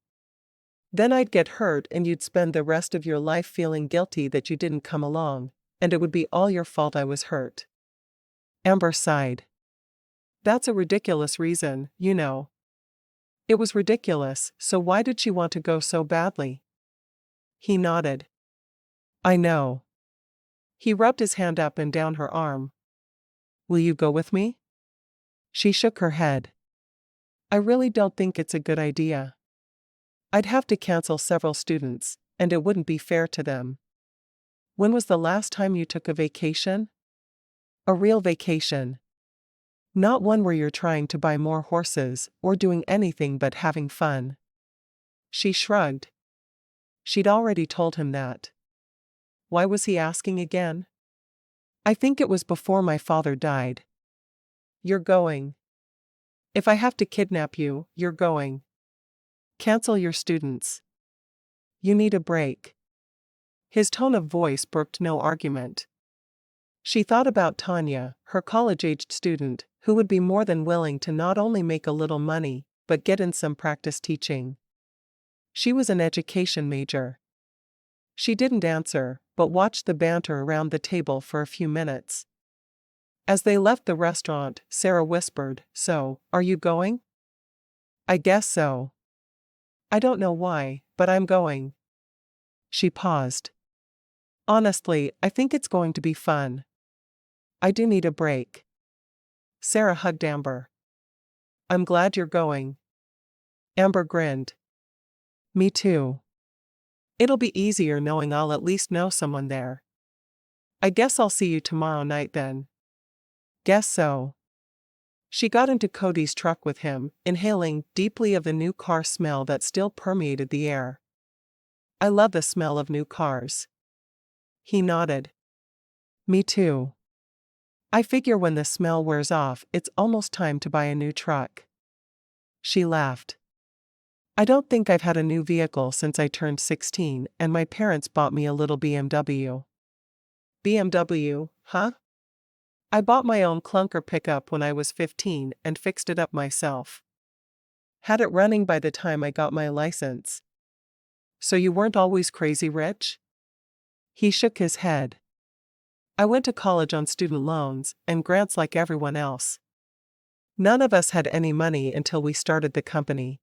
Then I'd get hurt and you'd spend the rest of your life feeling guilty that you didn't come along, and it would be all your fault I was hurt. Amber sighed. That's a ridiculous reason, you know. It was ridiculous, so why did she want to go so badly? He nodded. I know. He rubbed his hand up and down her arm. Will you go with me? She shook her head. I really don't think it's a good idea. I'd have to cancel several students, and it wouldn't be fair to them. When was the last time you took a vacation? A real vacation. Not one where you're trying to buy more horses or doing anything but having fun. She shrugged. She'd already told him that. Why was he asking again? I think it was before my father died. You're going. If I have to kidnap you, you're going. Cancel your students. You need a break. His tone of voice brooked no argument. She thought about Tanya, her college-aged student, who would be more than willing to not only make a little money, but get in some practice teaching. She was an education major. She didn't answer, but watched the banter around the table for a few minutes. As they left the restaurant, Sarah whispered, So, are you going? I guess so. I don't know why, but I'm going. She paused. Honestly, I think it's going to be fun. I do need a break. Sarah hugged Amber. I'm glad you're going. Amber grinned. Me too. It'll be easier knowing I'll at least know someone there. I guess I'll see you tomorrow night then. Guess so. She got into Cody's truck with him, inhaling deeply of the new car smell that still permeated the air. I love the smell of new cars. He nodded. Me too. I figure when the smell wears off, it's almost time to buy a new truck. She laughed. I don't think I've had a new vehicle since I turned 16 and my parents bought me a little BMW. BMW, huh? I bought my own clunker pickup when I was 15 and fixed it up myself. Had it running by the time I got my license. So you weren't always crazy rich? He shook his head. I went to college on student loans and grants like everyone else. None of us had any money until we started the company.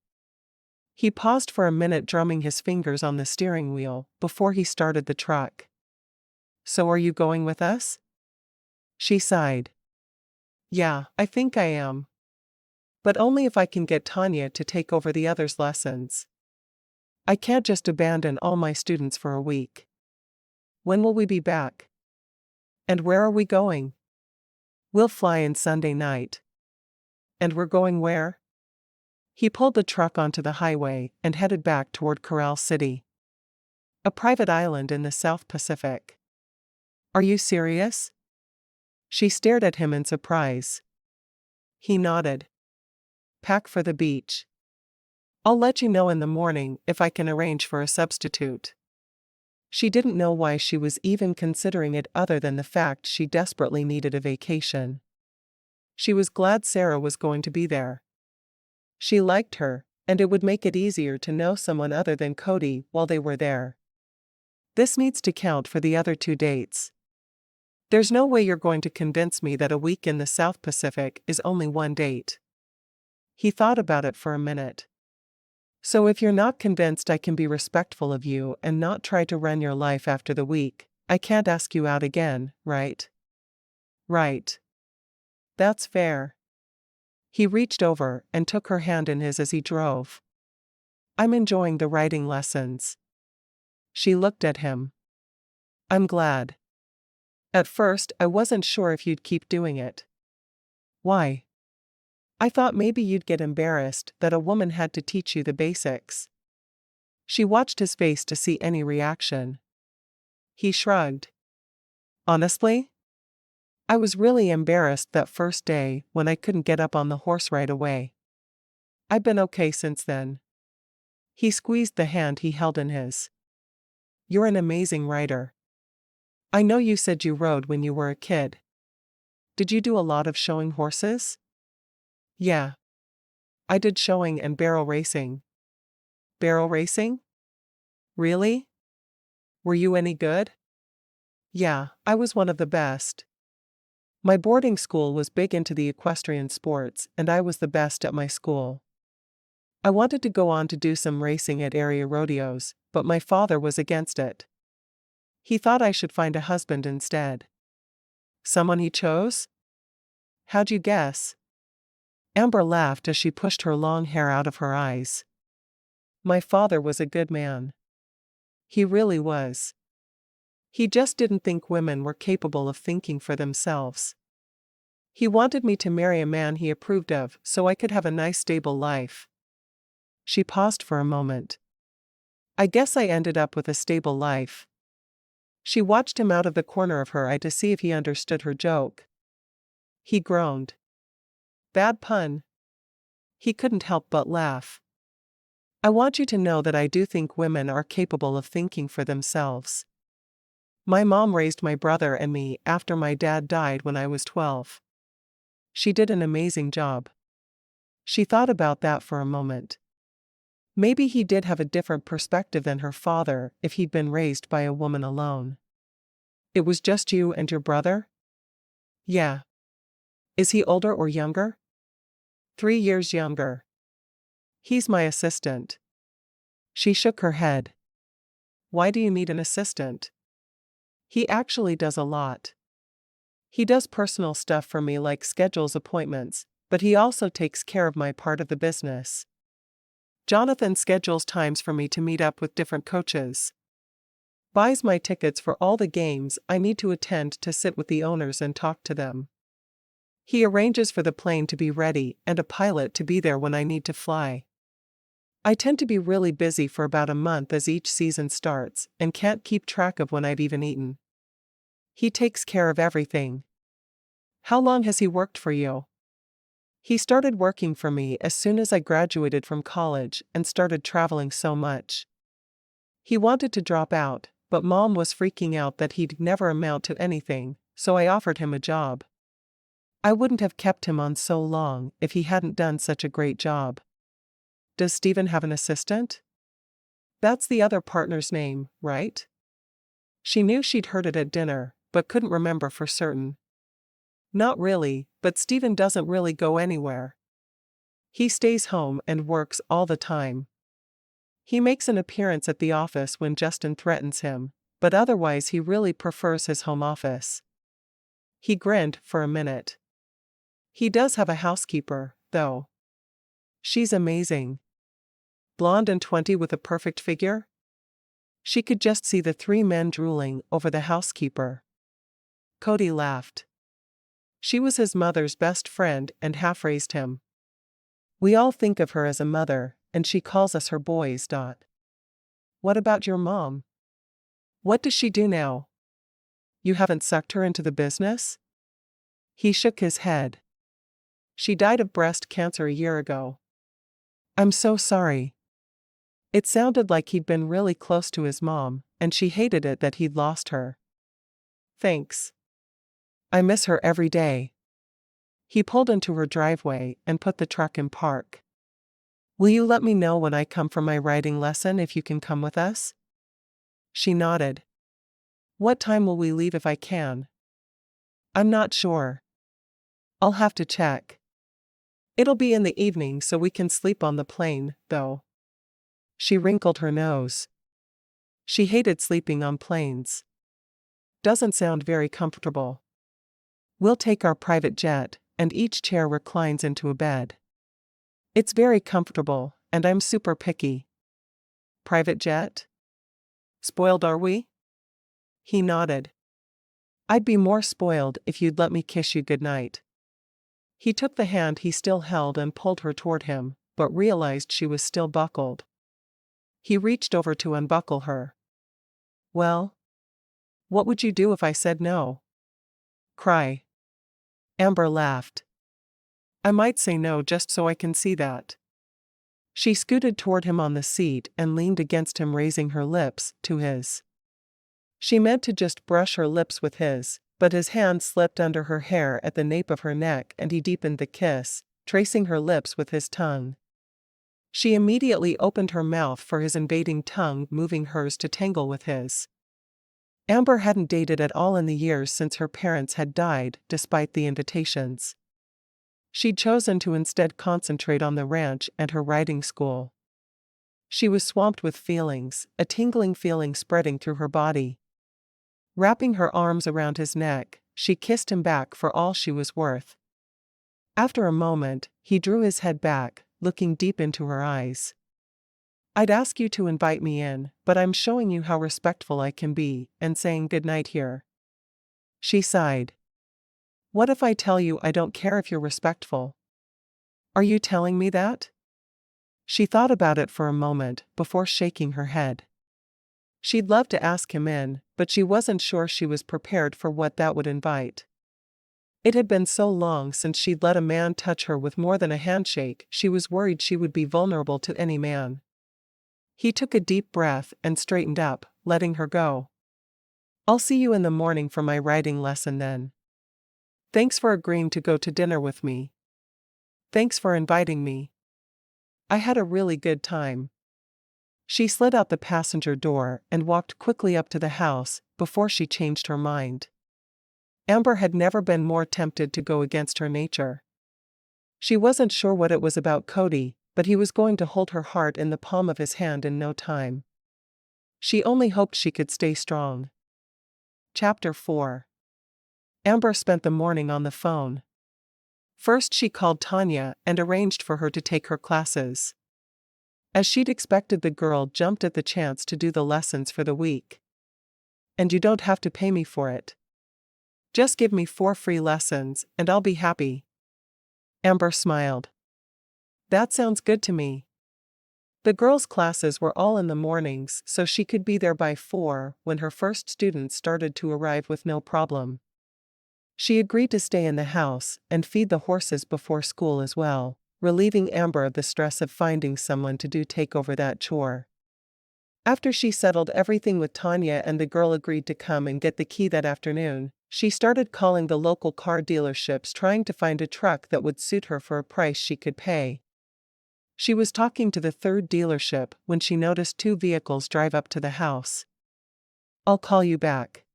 He paused for a minute, drumming his fingers on the steering wheel before he started the truck. So are you going with us? She sighed. Yeah, I think I am. But only if I can get Tanya to take over the others' lessons. I can't just abandon all my students for a week. When will we be back? And where are we going? We'll fly in Sunday night. And we're going where? He pulled the truck onto the highway and headed back toward Coral City, a private island in the South Pacific. Are you serious? She stared at him in surprise. He nodded. Pack for the beach. I'll let you know in the morning if I can arrange for a substitute. She didn't know why she was even considering it other than the fact she desperately needed a vacation. She was glad Sarah was going to be there. She liked her, and it would make it easier to know someone other than Cody while they were there. This needs to count for the other 2 dates. There's no way you're going to convince me that a week in the South Pacific is only 1 date. He thought about it for a minute. So if you're not convinced I can be respectful of you and not try to run your life after the week, I can't ask you out again, right? Right. That's fair. He reached over and took her hand in his as he drove. I'm enjoying the writing lessons. She looked at him. I'm glad. At first, I wasn't sure if you'd keep doing it. Why? I thought maybe you'd get embarrassed that a woman had to teach you the basics. She watched his face to see any reaction. He shrugged. Honestly? I was really embarrassed that first day when I couldn't get up on the horse right away. I've been okay since then. He squeezed the hand he held in his. You're an amazing writer. I know you said you rode when you were a kid. Did you do a lot of showing horses? Yeah. I did showing and barrel racing. Barrel racing? Really? Were you any good? Yeah, I was one of the best. My boarding school was big into the equestrian sports, and I was the best at my school. I wanted to go on to do some racing at area rodeos, but my father was against it. He thought I should find a husband instead. Someone he chose? How'd you guess? Amber laughed as she pushed her long hair out of her eyes. My father was a good man. He really was. He just didn't think women were capable of thinking for themselves. He wanted me to marry a man he approved of so I could have a nice stable life. She paused for a moment. I guess I ended up with a stable life. She watched him out of the corner of her eye to see if he understood her joke. He groaned. Bad pun. He couldn't help but laugh. I want you to know that I do think women are capable of thinking for themselves. My mom raised my brother and me after my dad died when I was 12. She did an amazing job. She thought about that for a moment. Maybe he did have a different perspective than her father if he'd been raised by a woman alone. It was just you and your brother? Yeah. Is he older or younger? 3 years younger. He's my assistant. She shook her head. Why do you need an assistant? He actually does a lot. He does personal stuff for me like schedules appointments, but he also takes care of my part of the business. Jonathan schedules times for me to meet up with different coaches. Buys my tickets for all the games I need to attend to sit with the owners and talk to them. He arranges for the plane to be ready and a pilot to be there when I need to fly. I tend to be really busy for about a month as each season starts and can't keep track of when I've even eaten. He takes care of everything. How long has he worked for you? He started working for me as soon as I graduated from college and started traveling so much. He wanted to drop out, but Mom was freaking out that he'd never amount to anything, so I offered him a job. I wouldn't have kept him on so long if he hadn't done such a great job. Does Stephen have an assistant? That's the other partner's name, right? She knew she'd heard it at dinner, but couldn't remember for certain. Not really, but Stephen doesn't really go anywhere. He stays home and works all the time. He makes an appearance at the office when Justin threatens him, but otherwise he really prefers his home office. He grinned for a minute. He does have a housekeeper, though. She's amazing. Blonde and 20 with a perfect figure? She could just see the 3 men drooling over the housekeeper. Cody laughed. She was his mother's best friend and half-raised him. We all think of her as a mother, and she calls us her boys. What about your mom? What does she do now? You haven't sucked her into the business? He shook his head. She died of breast cancer a year ago. I'm so sorry. It sounded like he'd been really close to his mom, and she hated it that he'd lost her. Thanks. I miss her every day. He pulled into her driveway and put the truck in park. Will you let me know when I come for my writing lesson if you can come with us? She nodded. What time will we leave if I can? I'm not sure. I'll have to check. It'll be in the evening so we can sleep on the plane, though. She wrinkled her nose. She hated sleeping on planes. Doesn't sound very comfortable. We'll take our private jet, and each chair reclines into a bed. It's very comfortable, and I'm super picky. Private jet? Spoiled are we? He nodded. I'd be more spoiled if you'd let me kiss you goodnight. He took the hand he still held and pulled her toward him, but realized she was still buckled. He reached over to unbuckle her. Well? What would you do if I said no? Cry. Amber laughed. I might say no just so I can see that. She scooted toward him on the seat and leaned against him, raising her lips to his. She meant to just brush her lips with his, but his hand slipped under her hair at the nape of her neck and he deepened the kiss, tracing her lips with his tongue. She immediately opened her mouth for his invading tongue, moving hers to tangle with his. Amber hadn't dated at all in the years since her parents had died, despite the invitations. She'd chosen to instead concentrate on the ranch and her writing school. She was swamped with feelings, a tingling feeling spreading through her body. Wrapping her arms around his neck, she kissed him back for all she was worth. After a moment, he drew his head back, looking deep into her eyes. I'd ask you to invite me in, but I'm showing you how respectful I can be, and saying goodnight here. She sighed. What if I tell you I don't care if you're respectful? Are you telling me that? She thought about it for a moment, before shaking her head. She'd love to ask him in, but she wasn't sure she was prepared for what that would invite. It had been so long since she'd let a man touch her with more than a handshake, she was worried she would be vulnerable to any man. He took a deep breath and straightened up, letting her go. I'll see you in the morning for my writing lesson then. Thanks for agreeing to go to dinner with me. Thanks for inviting me. I had a really good time. She slid out the passenger door and walked quickly up to the house, before she changed her mind. Amber had never been more tempted to go against her nature. She wasn't sure what it was about Cody, but he was going to hold her heart in the palm of his hand in no time. She only hoped she could stay strong. Chapter 4. Amber spent the morning on the phone. First she called Tanya and arranged for her to take her classes. As she'd expected, the girl jumped at the chance to do the lessons for the week. And you don't have to pay me for it. Just give me 4 free lessons, and I'll be happy. Amber smiled. That sounds good to me. The girls' classes were all in the mornings, so she could be there by 4 when her first students started to arrive with no problem. She agreed to stay in the house and feed the horses before school as well, relieving Amber of the stress of finding someone to take over that chore. After she settled everything with Tanya and the girl agreed to come and get the key that afternoon, she started calling the local car dealerships, trying to find a truck that would suit her for a price she could pay. She was talking to the 3rd dealership when she noticed 2 vehicles drive up to the house. I'll call you back.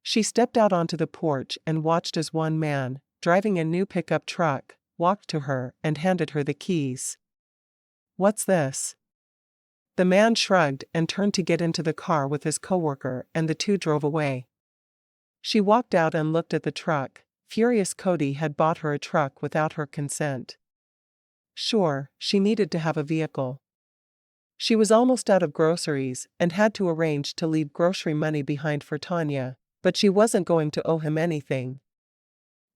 She stepped out onto the porch and watched as one man, driving a new pickup truck, walked to her and handed her the keys. What's this? The man shrugged and turned to get into the car with his coworker, and the 2 drove away. She walked out and looked at the truck, furious Cody had bought her a truck without her consent. Sure, she needed to have a vehicle. She was almost out of groceries and had to arrange to leave grocery money behind for Tanya, but she wasn't going to owe him anything.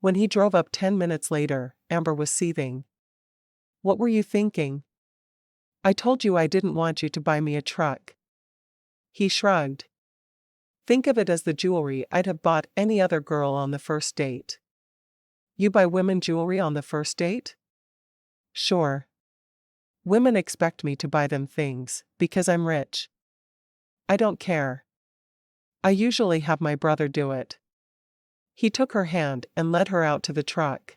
When he drove up 10 minutes later, Amber was seething. What were you thinking? I told you I didn't want you to buy me a truck. He shrugged. Think of it as the jewelry I'd have bought any other girl on the first date. You buy women jewelry on the first date? Sure. Women expect me to buy them things, because I'm rich. I don't care. I usually have my brother do it. He took her hand and led her out to the truck.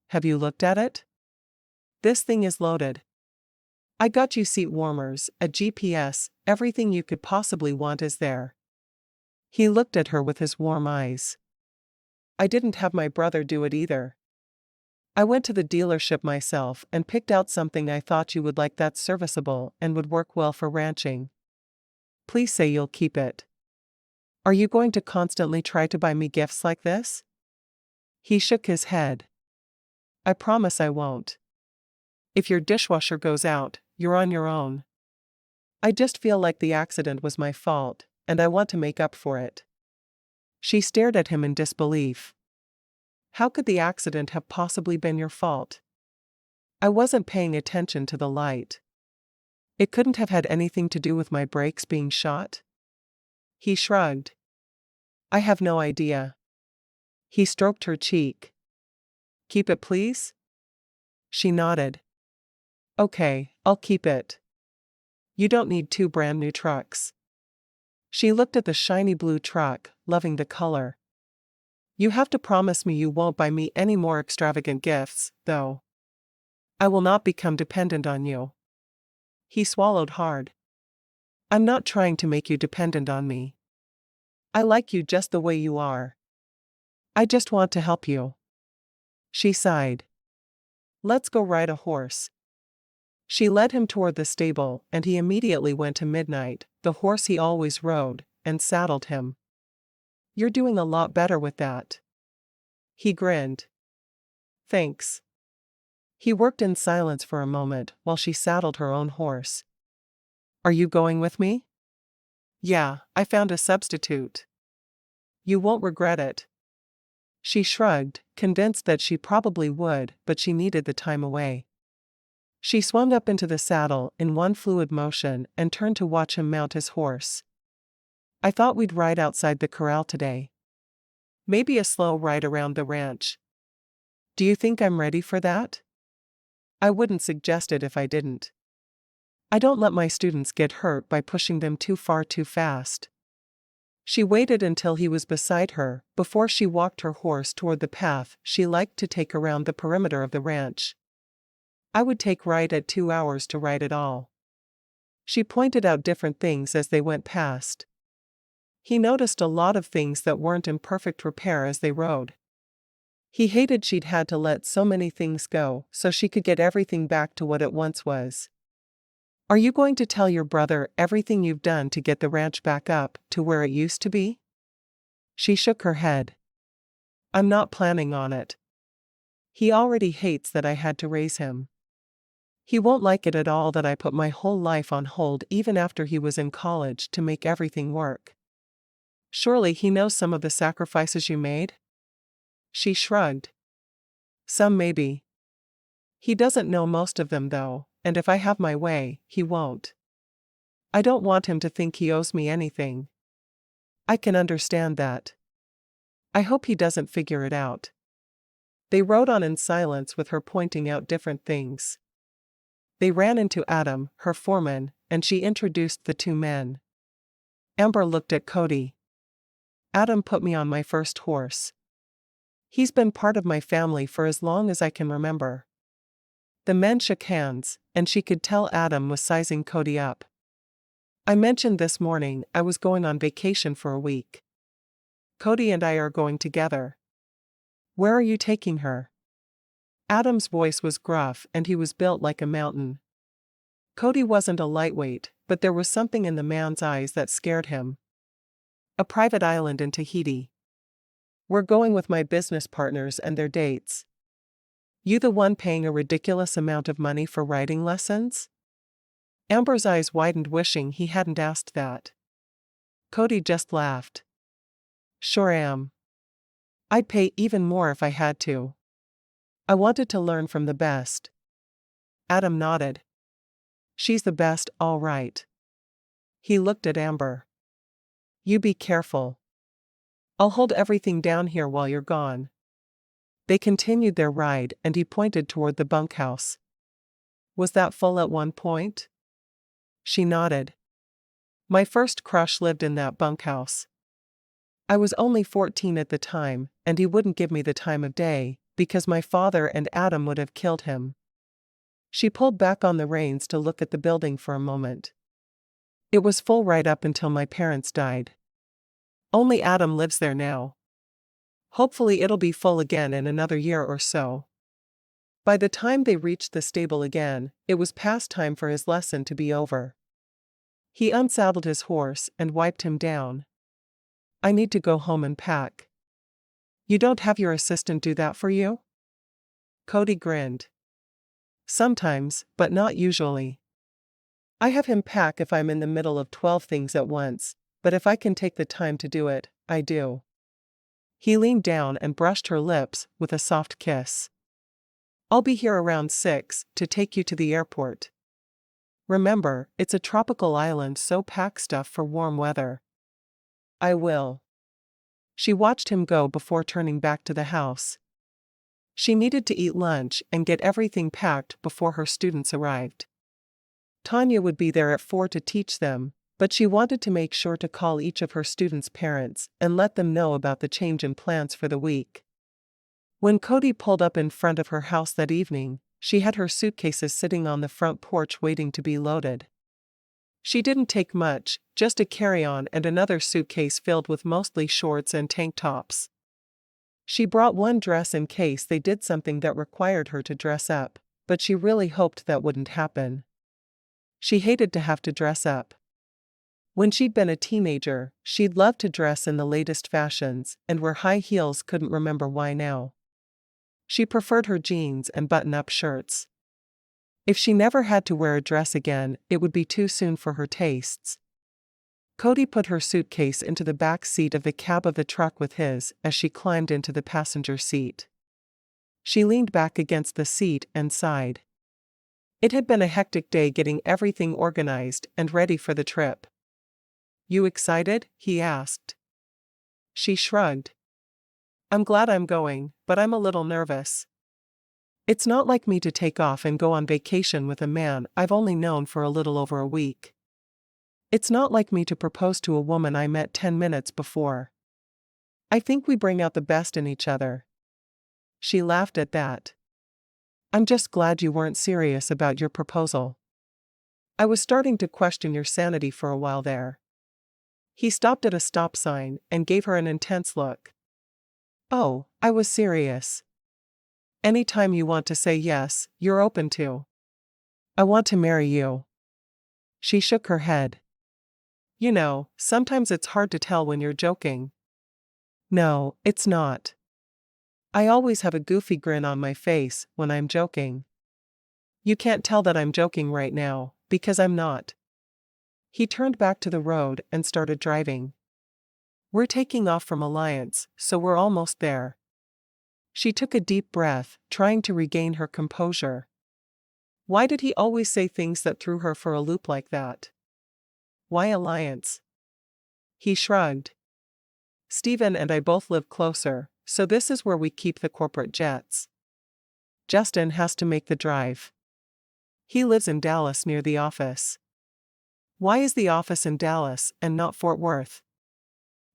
Have you looked at it? This thing is loaded. I got you seat warmers, a GPS, everything you could possibly want is there. He looked at her with his warm eyes. I didn't have my brother do it either. I went to the dealership myself and picked out something I thought you would like that's serviceable and would work well for ranching. Please say you'll keep it. Are you going to constantly try to buy me gifts like this? He shook his head. I promise I won't. If your dishwasher goes out, you're on your own. I just feel like the accident was my fault, and I want to make up for it. She stared at him in disbelief. How could the accident have possibly been your fault? I wasn't paying attention to the light. It couldn't have had anything to do with my brakes being shot? He shrugged. I have no idea. He stroked her cheek. Keep it, please? She nodded. Okay, I'll keep it. You don't need 2 brand new trucks. She looked at the shiny blue truck, loving the color. You have to promise me you won't buy me any more extravagant gifts, though. I will not become dependent on you. He swallowed hard. I'm not trying to make you dependent on me. I like you just the way you are. I just want to help you. She sighed. Let's go ride a horse. She led him toward the stable, and he immediately went to Midnight, the horse he always rode, and saddled him. You're doing a lot better with that. He grinned. Thanks. He worked in silence for a moment while she saddled her own horse. Are you going with me? Yeah, I found a substitute. You won't regret it. She shrugged, convinced that she probably would, but she needed the time away. She swung up into the saddle in one fluid motion and turned to watch him mount his horse. I thought we'd ride outside the corral today. Maybe a slow ride around the ranch. Do you think I'm ready for that? I wouldn't suggest it if I didn't. I don't let my students get hurt by pushing them too far too fast. She waited until he was beside her before she walked her horse toward the path she liked to take around the perimeter of the ranch. I would take right at 2 hours to ride it all. She pointed out different things as they went past. He noticed a lot of things that weren't in perfect repair as they rode. He hated she'd had to let so many things go so she could get everything back to what it once was. Are you going to tell your brother everything you've done to get the ranch back up to where it used to be? She shook her head. I'm not planning on it. He already hates that I had to raise him. He won't like it at all that I put my whole life on hold even after he was in college to make everything work. Surely he knows some of the sacrifices you made? She shrugged. Some maybe. He doesn't know most of them though, and if I have my way, he won't. I don't want him to think he owes me anything. I can understand that. I hope he doesn't figure it out. They rode on in silence with her pointing out different things. They ran into Adam, her foreman, and she introduced the 2 men. Amber looked at Cody. Adam put me on my first horse. He's been part of my family for as long as I can remember. The men shook hands, and she could tell Adam was sizing Cody up. I mentioned this morning I was going on vacation for a week. Cody and I are going together. Where are you taking her? Adam's voice was gruff and he was built like a mountain. Cody wasn't a lightweight, but there was something in the man's eyes that scared him. A private island in Tahiti. We're going with my business partners and their dates. You the one paying a ridiculous amount of money for riding lessons? Amber's eyes widened, wishing he hadn't asked that. Cody just laughed. Sure am. I'd pay even more if I had to. I wanted to learn from the best. Adam nodded. She's the best, all right. He looked at Amber. You be careful. I'll hold everything down here while you're gone. They continued their ride and he pointed toward the bunkhouse. Was that full at one point? She nodded. My first crush lived in that bunkhouse. I was only 14 at the time, and he wouldn't give me the time of day, because my father and Adam would have killed him. She pulled back on the reins to look at the building for a moment. It was full right up until my parents died. Only Adam lives there now. Hopefully it'll be full again in another year or so. By the time they reached the stable again, it was past time for his lesson to be over. He unsaddled his horse and wiped him down. I need to go home and pack. You don't have your assistant do that for you? Cody grinned. Sometimes, but not usually. I have him pack if I'm in the middle of 12 things at once, but if I can take the time to do it, I do. He leaned down and brushed her lips with a soft kiss. I'll be here around 6 to take you to the airport. Remember, it's a tropical island, so pack stuff for warm weather. I will. She watched him go before turning back to the house. She needed to eat lunch and get everything packed before her students arrived. Tanya would be there at 4 to teach them, but she wanted to make sure to call each of her students' parents and let them know about the change in plans for the week. When Cody pulled up in front of her house that evening, she had her suitcases sitting on the front porch waiting to be loaded. She didn't take much, just a carry-on and another suitcase filled with mostly shorts and tank tops. She brought one dress in case they did something that required her to dress up, but she really hoped that wouldn't happen. She hated to have to dress up. When she'd been a teenager, she'd loved to dress in the latest fashions and wear high heels, couldn't remember why now. She preferred her jeans and button-up shirts. If she never had to wear a dress again, it would be too soon for her tastes. Cody put her suitcase into the back seat of the cab of the truck with his as she climbed into the passenger seat. She leaned back against the seat and sighed. It had been a hectic day getting everything organized and ready for the trip. You excited? He asked. She shrugged. I'm glad I'm going, but I'm a little nervous. It's not like me to take off and go on vacation with a man I've only known for a little over a week. It's not like me to propose to a woman I met 10 minutes before. I think we bring out the best in each other. She laughed at that. I'm just glad you weren't serious about your proposal. I was starting to question your sanity for a while there. He stopped at a stop sign and gave her an intense look. Oh, I was serious. Anytime you want to say yes, you're open to. I want to marry you. She shook her head. You know, sometimes it's hard to tell when you're joking. No, it's not. I always have a goofy grin on my face when I'm joking. You can't tell that I'm joking right now, because I'm not. He turned back to the road and started driving. We're taking off from Alliance, so we're almost there. She took a deep breath, trying to regain her composure. Why did he always say things that threw her for a loop like that? Why Alliance? He shrugged. Steven and I both live closer, so this is where we keep the corporate jets. Justin has to make the drive. He lives in Dallas near the office. Why is the office in Dallas and not Fort Worth?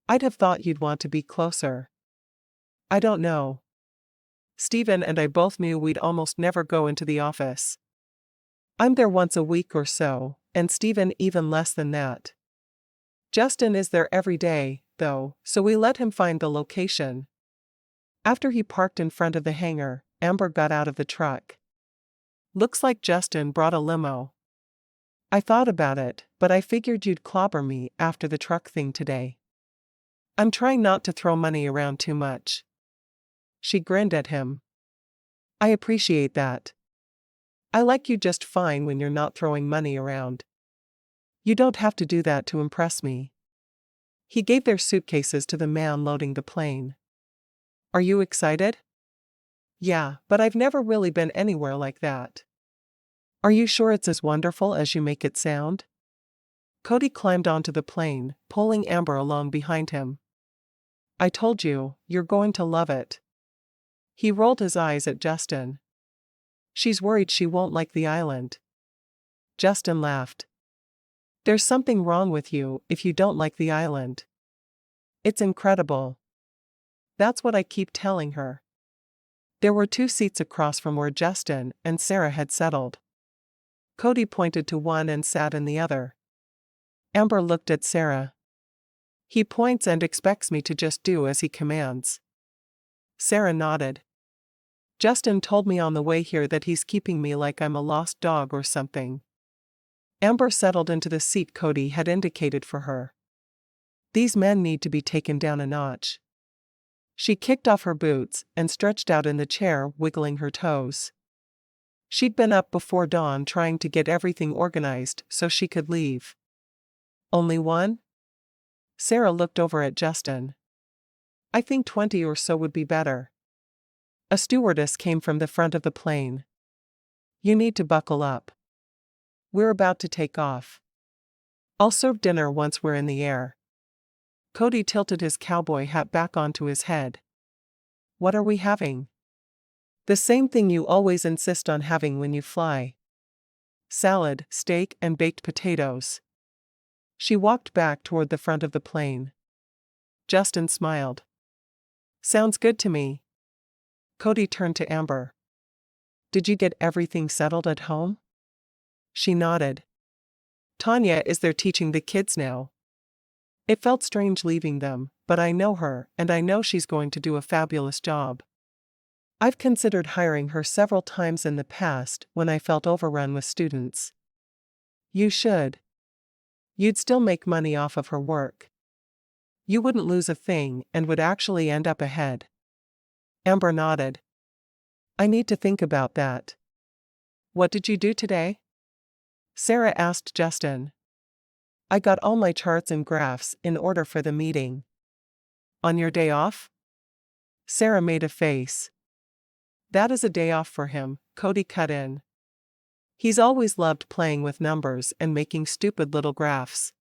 I'd have thought you'd want to be closer. I don't know. Steven and I both knew we'd almost never go into the office. I'm there once a week or so, and Steven even less than that. Justin is there every day, though, so we let him find the location. After he parked in front of the hangar, Amber got out of the truck. Looks like Justin brought a limo. I thought about it, but I figured you'd clobber me after the truck thing today. I'm trying not to throw money around too much. She grinned at him. I appreciate that. I like you just fine when you're not throwing money around. You don't have to do that to impress me. He gave their suitcases to the man loading the plane. Are you excited? Yeah, but I've never really been anywhere like that. Are you sure it's as wonderful as you make it sound? Cody climbed onto the plane, pulling Amber along behind him. I told you, you're going to love it. He rolled his eyes at Justin. She's worried she won't like the island. Justin laughed. There's something wrong with you if you don't like the island. It's incredible. That's what I keep telling her. There were 2 seats across from where Justin and Sarah had settled. Cody pointed to one and sat in the other. Amber looked at Sarah. He points and expects me to just do as he commands. Sarah nodded. Justin told me on the way here that he's keeping me like I'm a lost dog or something. Amber settled into the seat Cody had indicated for her. These men need to be taken down a notch. She kicked off her boots and stretched out in the chair, wiggling her toes. She'd been up before dawn trying to get everything organized so she could leave. Only one? Sarah looked over at Justin. I think 20 or so would be better. A stewardess came from the front of the plane. You need to buckle up. We're about to take off. I'll serve dinner once we're in the air. Cody tilted his cowboy hat back onto his head. What are we having? The same thing you always insist on having when you fly. Salad, steak, and baked potatoes. She walked back toward the front of the plane. Justin smiled. Sounds good to me. Cody turned to Amber. Did you get everything settled at home? She nodded. Tanya is there teaching the kids now. It felt strange leaving them, but I know her, and I know she's going to do a fabulous job. I've considered hiring her several times in the past when I felt overrun with students. You should. You'd still make money off of her work. You wouldn't lose a thing and would actually end up ahead. Amber nodded. I need to think about that. What did you do today? Sarah asked Justin. I got all my charts and graphs in order for the meeting. On your day off? Sarah made a face. That is a day off for him, Cody cut in. He's always loved playing with numbers and making stupid little graphs.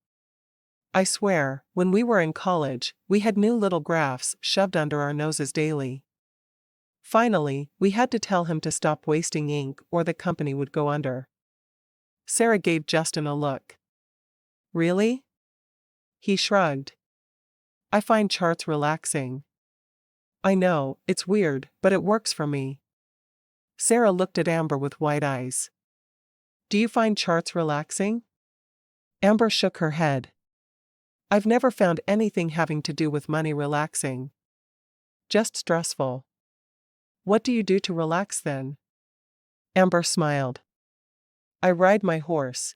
I swear, when we were in college, we had new little graphs shoved under our noses daily. Finally, we had to tell him to stop wasting ink or the company would go under. Sarah gave Justin a look. Really? He shrugged. I find charts relaxing. I know, it's weird, but it works for me. Sarah looked at Amber with wide eyes. Do you find charts relaxing? Amber shook her head. I've never found anything having to do with money relaxing. Just stressful. What do you do to relax then? Amber smiled. I ride my horse.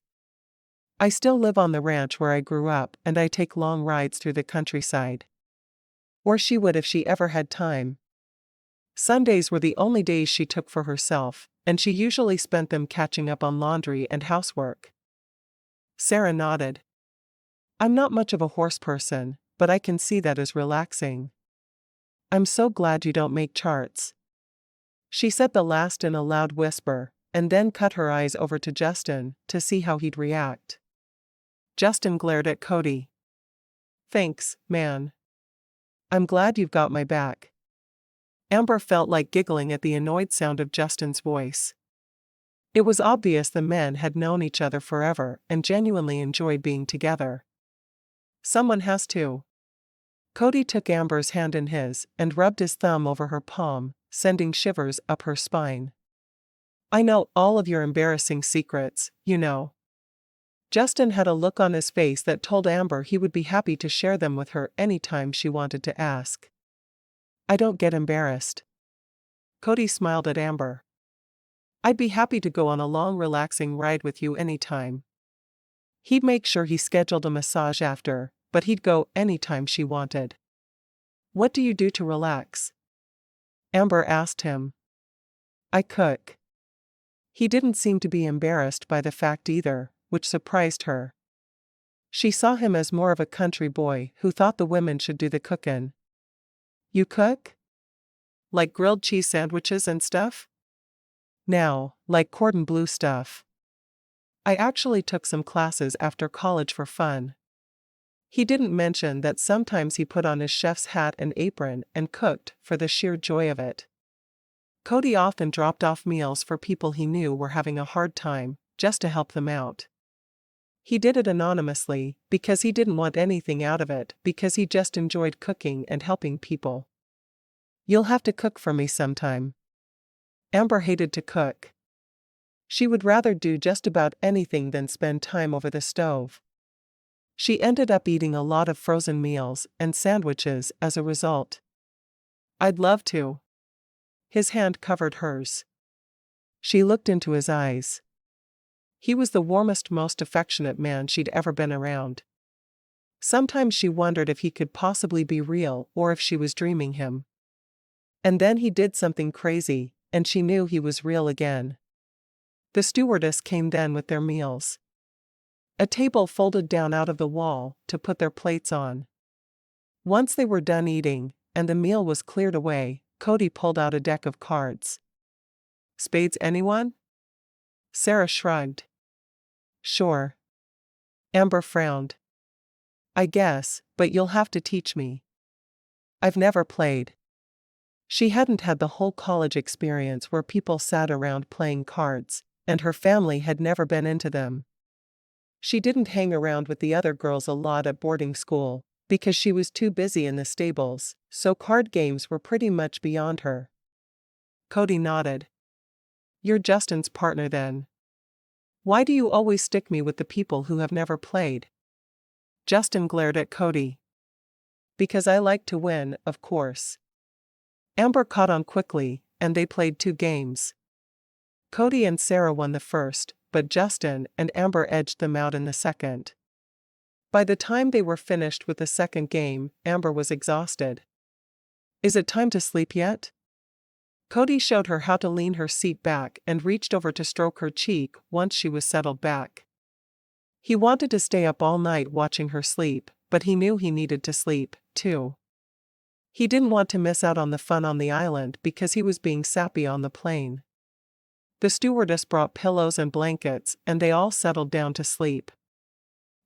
I still live on the ranch where I grew up and I take long rides through the countryside. Or she would if she ever had time. Sundays were the only days she took for herself, and she usually spent them catching up on laundry and housework. Sarah nodded. I'm not much of a horse person, but I can see that as relaxing. I'm so glad you don't make charts. She said the last in a loud whisper, and then cut her eyes over to Justin to see how he'd react. Justin glared at Cody. Thanks, man. I'm glad you've got my back. Amber felt like giggling at the annoyed sound of Justin's voice. It was obvious the men had known each other forever and genuinely enjoyed being together. Someone has to. Cody took Amber's hand in his and rubbed his thumb over her palm, sending shivers up her spine. I know all of your embarrassing secrets, you know. Justin had a look on his face that told Amber he would be happy to share them with her anytime she wanted to ask. I don't get embarrassed. Cody smiled at Amber. I'd be happy to go on a long relaxing ride with you anytime. He'd make sure he scheduled a massage after, but he'd go anytime she wanted. What do you do to relax? Amber asked him. I cook. He didn't seem to be embarrassed by the fact either, which surprised her. She saw him as more of a country boy who thought the women should do the cooking. You cook? Like grilled cheese sandwiches and stuff? Now, like cordon bleu stuff. I actually took some classes after college for fun. He didn't mention that sometimes he put on his chef's hat and apron and cooked for the sheer joy of it. Cody often dropped off meals for people he knew were having a hard time, just to help them out. He did it anonymously, because he didn't want anything out of it, because he just enjoyed cooking and helping people. You'll have to cook for me sometime. Amber hated to cook. She would rather do just about anything than spend time over the stove. She ended up eating a lot of frozen meals and sandwiches as a result. I'd love to. His hand covered hers. She looked into his eyes. He was the warmest, most affectionate man she'd ever been around. Sometimes she wondered if he could possibly be real or if she was dreaming him. And then he did something crazy, and she knew he was real again. The stewardess came then with their meals. A table folded down out of the wall to put their plates on. Once they were done eating, and the meal was cleared away, Cody pulled out a deck of cards. Spades, anyone? Sarah shrugged. Sure. Amber frowned. I guess, but you'll have to teach me. I've never played. She hadn't had the whole college experience where people sat around playing cards, and her family had never been into them. She didn't hang around with the other girls a lot at boarding school, because she was too busy in the stables, so card games were pretty much beyond her. Cody nodded. You're Justin's partner then. Why do you always stick me with the people who have never played? Justin glared at Cody. Because I like to win, of course. Amber caught on quickly, and they played 2 games. Cody and Sarah won the first, but Justin and Amber edged them out in the second. By the time they were finished with the second game, Amber was exhausted. Is it time to sleep yet? Cody showed her how to lean her seat back and reached over to stroke her cheek once she was settled back. He wanted to stay up all night watching her sleep, but he knew he needed to sleep, too. He didn't want to miss out on the fun on the island because he was being sappy on the plane. The stewardess brought pillows and blankets, and they all settled down to sleep.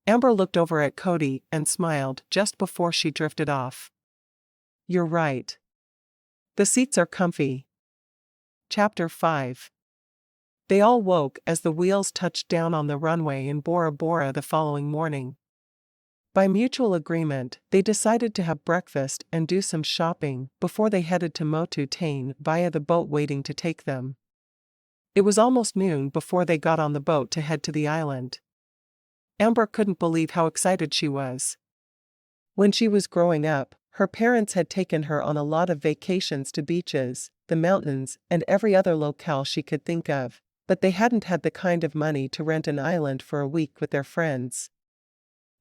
Amber looked over at Cody and smiled just before she drifted off. You're right. The seats are comfy. Chapter 5. They all woke as the wheels touched down on the runway in Bora Bora the following morning. By mutual agreement, they decided to have breakfast and do some shopping before they headed to Motu Tain via the boat waiting to take them. It was almost noon before they got on the boat to head to the island. Amber couldn't believe how excited she was. When she was growing up, her parents had taken her on a lot of vacations to beaches, the mountains, and every other locale she could think of, but they hadn't had the kind of money to rent an island for a week with their friends.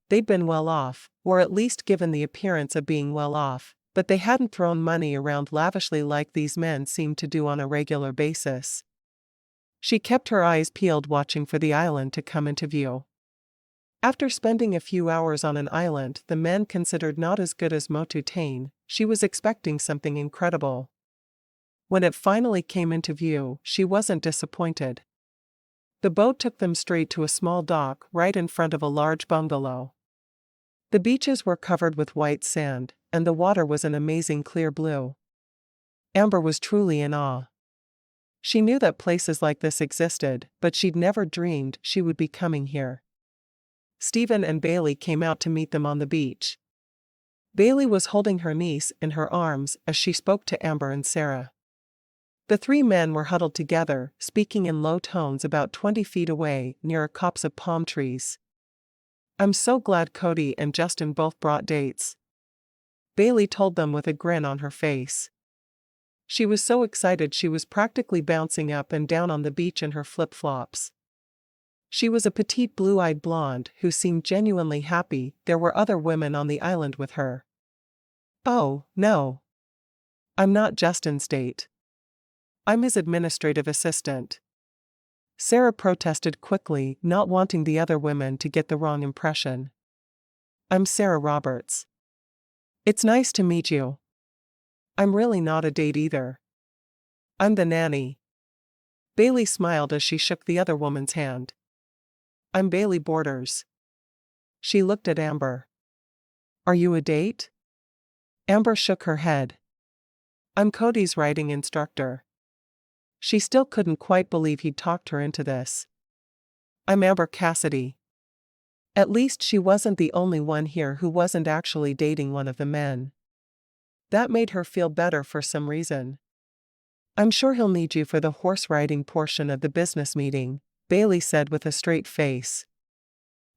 They'd been well off, or at least given the appearance of being well off, but they hadn't thrown money around lavishly like these men seemed to do on a regular basis. She kept her eyes peeled watching for the island to come into view. After spending a few hours on an island the men considered not as good as Motu Tain, she was expecting something incredible. When it finally came into view, she wasn't disappointed. The boat took them straight to a small dock right in front of a large bungalow. The beaches were covered with white sand, and the water was an amazing clear blue. Amber was truly in awe. She knew that places like this existed, but she'd never dreamed she would be coming here. Stephen and Bailey came out to meet them on the beach. Bailey was holding her niece in her arms as she spoke to Amber and Sarah. The 3 men were huddled together, speaking in low tones about 20 feet away near a copse of palm trees. I'm so glad Cody and Justin both brought dates. Bailey told them with a grin on her face. She was so excited she was practically bouncing up and down on the beach in her flip-flops. She was a petite blue-eyed blonde who seemed genuinely happy there were other women on the island with her. Oh, no. I'm not Justin's date. I'm his administrative assistant. Sarah protested quickly, not wanting the other women to get the wrong impression. I'm Sarah Roberts. It's nice to meet you. I'm really not a date either. I'm the nanny. Bailey smiled as she shook the other woman's hand. I'm Bailey Borders. She looked at Amber. Are you a date? Amber shook her head. I'm Cody's writing instructor. She still couldn't quite believe he'd talked her into this. I'm Amber Cassidy. At least she wasn't the only one here who wasn't actually dating one of the men. That made her feel better for some reason. I'm sure he'll need you for the horse riding portion of the business meeting, Bailey said with a straight face.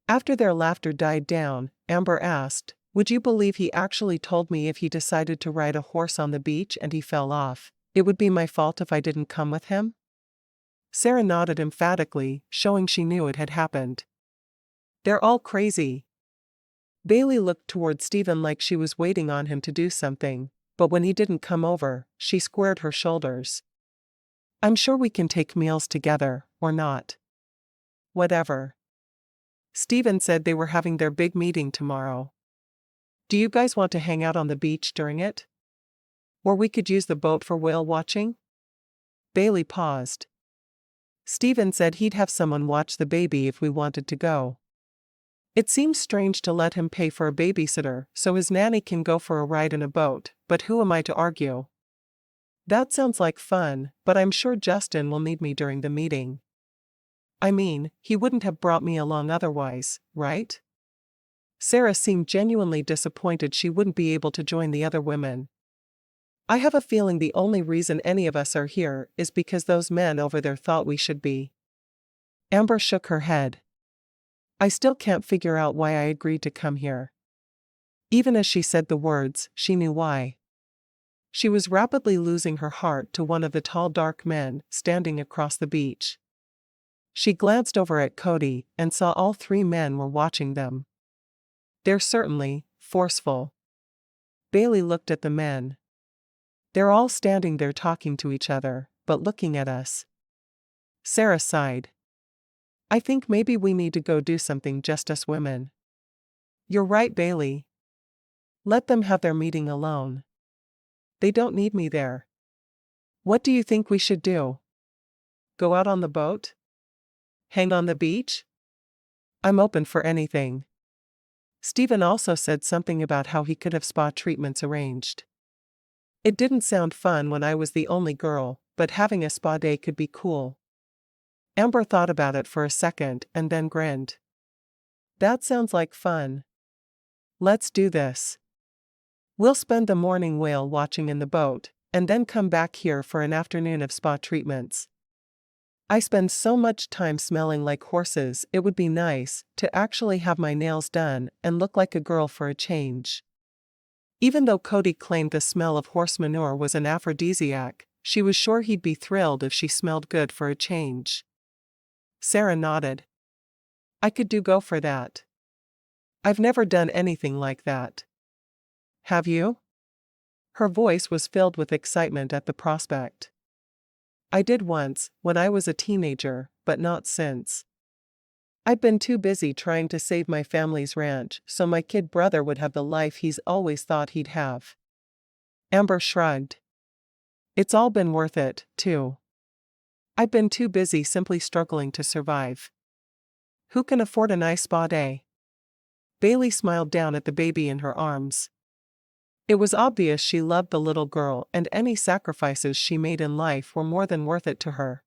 After their laughter died down, Amber asked, would you believe he actually told me if he decided to ride a horse on the beach and he fell off, it would be my fault if I didn't come with him? Sarah nodded emphatically, showing she knew it had happened. They're all crazy. Bailey looked toward Stephen like she was waiting on him to do something, but when he didn't come over, she squared her shoulders. I'm sure we can take meals together, or not. Whatever. Stephen said they were having their big meeting tomorrow. Do you guys want to hang out on the beach during it? Or we could use the boat for whale watching? Bailey paused. Stephen said he'd have someone watch the baby if we wanted to go. It seems strange to let him pay for a babysitter so his nanny can go for a ride in a boat, but who am I to argue? That sounds like fun, but I'm sure Justin will need me during the meeting. I mean, he wouldn't have brought me along otherwise, right? Sarah seemed genuinely disappointed she wouldn't be able to join the other women. I have a feeling the only reason any of us are here is because those men over there thought we should be. Amber shook her head. I still can't figure out why I agreed to come here. Even as she said the words, she knew why. She was rapidly losing her heart to one of the tall dark men standing across the beach. She glanced over at Cody and saw all three men were watching them. They're certainly forceful. Bailey looked at the men. They're all standing there talking to each other, but looking at us. Sarah sighed. I think maybe we need to go do something just us women. You're right, Bailey. Let them have their meeting alone. They don't need me there. What do you think we should do? Go out on the boat? Hang on the beach? I'm open for anything. Stephen also said something about how he could have spa treatments arranged. It didn't sound fun when I was the only girl, but having a spa day could be cool. Amber thought about it for a second and then grinned. That sounds like fun. Let's do this. We'll spend the morning whale watching in the boat, and then come back here for an afternoon of spa treatments. I spend so much time smelling like horses, it would be nice to actually have my nails done and look like a girl for a change. Even though Cody claimed the smell of horse manure was an aphrodisiac, she was sure he'd be thrilled if she smelled good for a change. Sarah nodded. I could go for that. I've never done anything like that. Have you? Her voice was filled with excitement at the prospect. I did once, when I was a teenager, but not since. I've been too busy trying to save my family's ranch so my kid brother would have the life he's always thought he'd have. Amber shrugged. It's all been worth it, too. I've been too busy simply struggling to survive. Who can afford a nice spa day? Bailey smiled down at the baby in her arms. It was obvious she loved the little girl and any sacrifices she made in life were more than worth it to her.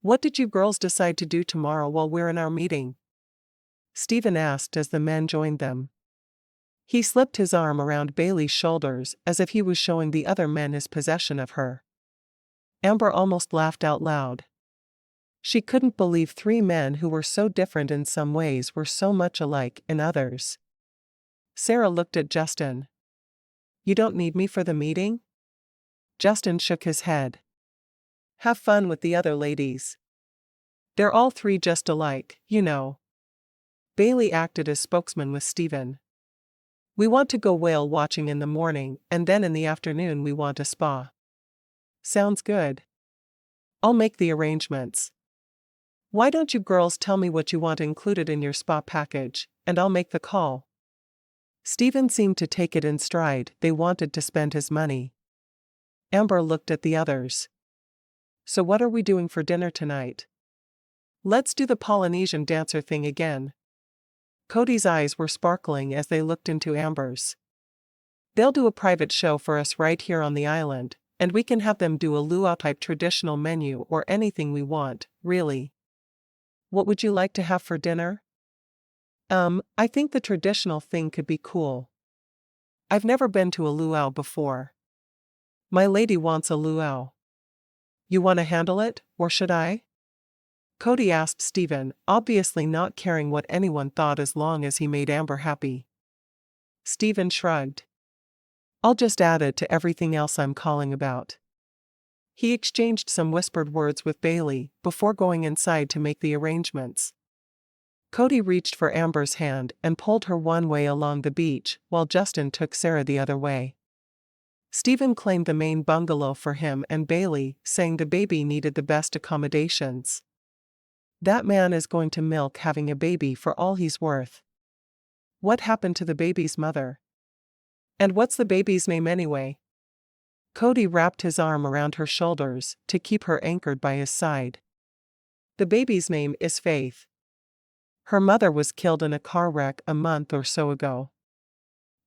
What did you girls decide to do tomorrow while we're in our meeting? Stephen asked as the men joined them. He slipped his arm around Bailey's shoulders as if he was showing the other men his possession of her. Amber almost laughed out loud. She couldn't believe three men who were so different in some ways were so much alike in others. Sarah looked at Justin. You don't need me for the meeting? Justin shook his head. Have fun with the other ladies. They're all three just alike, you know. Bailey acted as spokesman with Stephen. We want to go whale watching in the morning, and then in the afternoon we want a spa. Sounds good. I'll make the arrangements. Why don't you girls tell me what you want included in your spa package, and I'll make the call. Stephen seemed to take it in stride. They wanted to spend his money. Amber looked at the others. So what are we doing for dinner tonight? Let's do the Polynesian dancer thing again. Cody's eyes were sparkling as they looked into Amber's. They'll do a private show for us right here on the island, and we can have them do a luau-type traditional menu or anything we want, really. What would you like to have for dinner? I think the traditional thing could be cool. I've never been to a luau before. My lady wants a luau. You want to handle it, or should I? Cody asked Stephen, obviously not caring what anyone thought as long as he made Amber happy. Stephen shrugged. I'll just add it to everything else I'm calling about. He exchanged some whispered words with Bailey before going inside to make the arrangements. Cody reached for Amber's hand and pulled her one way along the beach, while Justin took Sarah the other way. Stephen claimed the main bungalow for him and Bailey, saying the baby needed the best accommodations. That man is going to milk having a baby for all he's worth. What happened to the baby's mother? And what's the baby's name anyway? Cody wrapped his arm around her shoulders to keep her anchored by his side. The baby's name is Faith. Her mother was killed in a car wreck a month or so ago.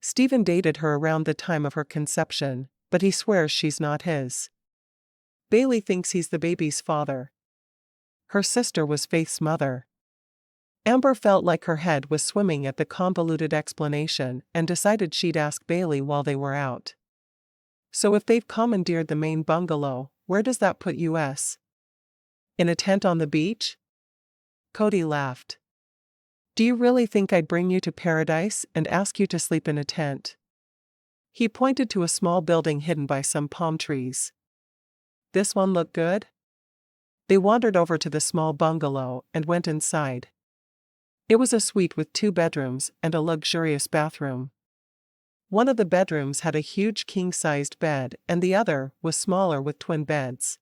Stephen dated her around the time of her conception, but he swears she's not his. Bailey thinks he's the baby's father. Her sister was Faith's mother. Amber felt like her head was swimming at the convoluted explanation and decided she'd ask Bailey while they were out. So if they've commandeered the main bungalow, where does that put us? In a tent on the beach? Cody laughed. Do you really think I'd bring you to paradise and ask you to sleep in a tent? He pointed to a small building hidden by some palm trees. This one look good? They wandered over to the small bungalow and went inside. It was a suite with 2 bedrooms and a luxurious bathroom. One of the bedrooms had a huge king-sized bed and the other was smaller with twin beds.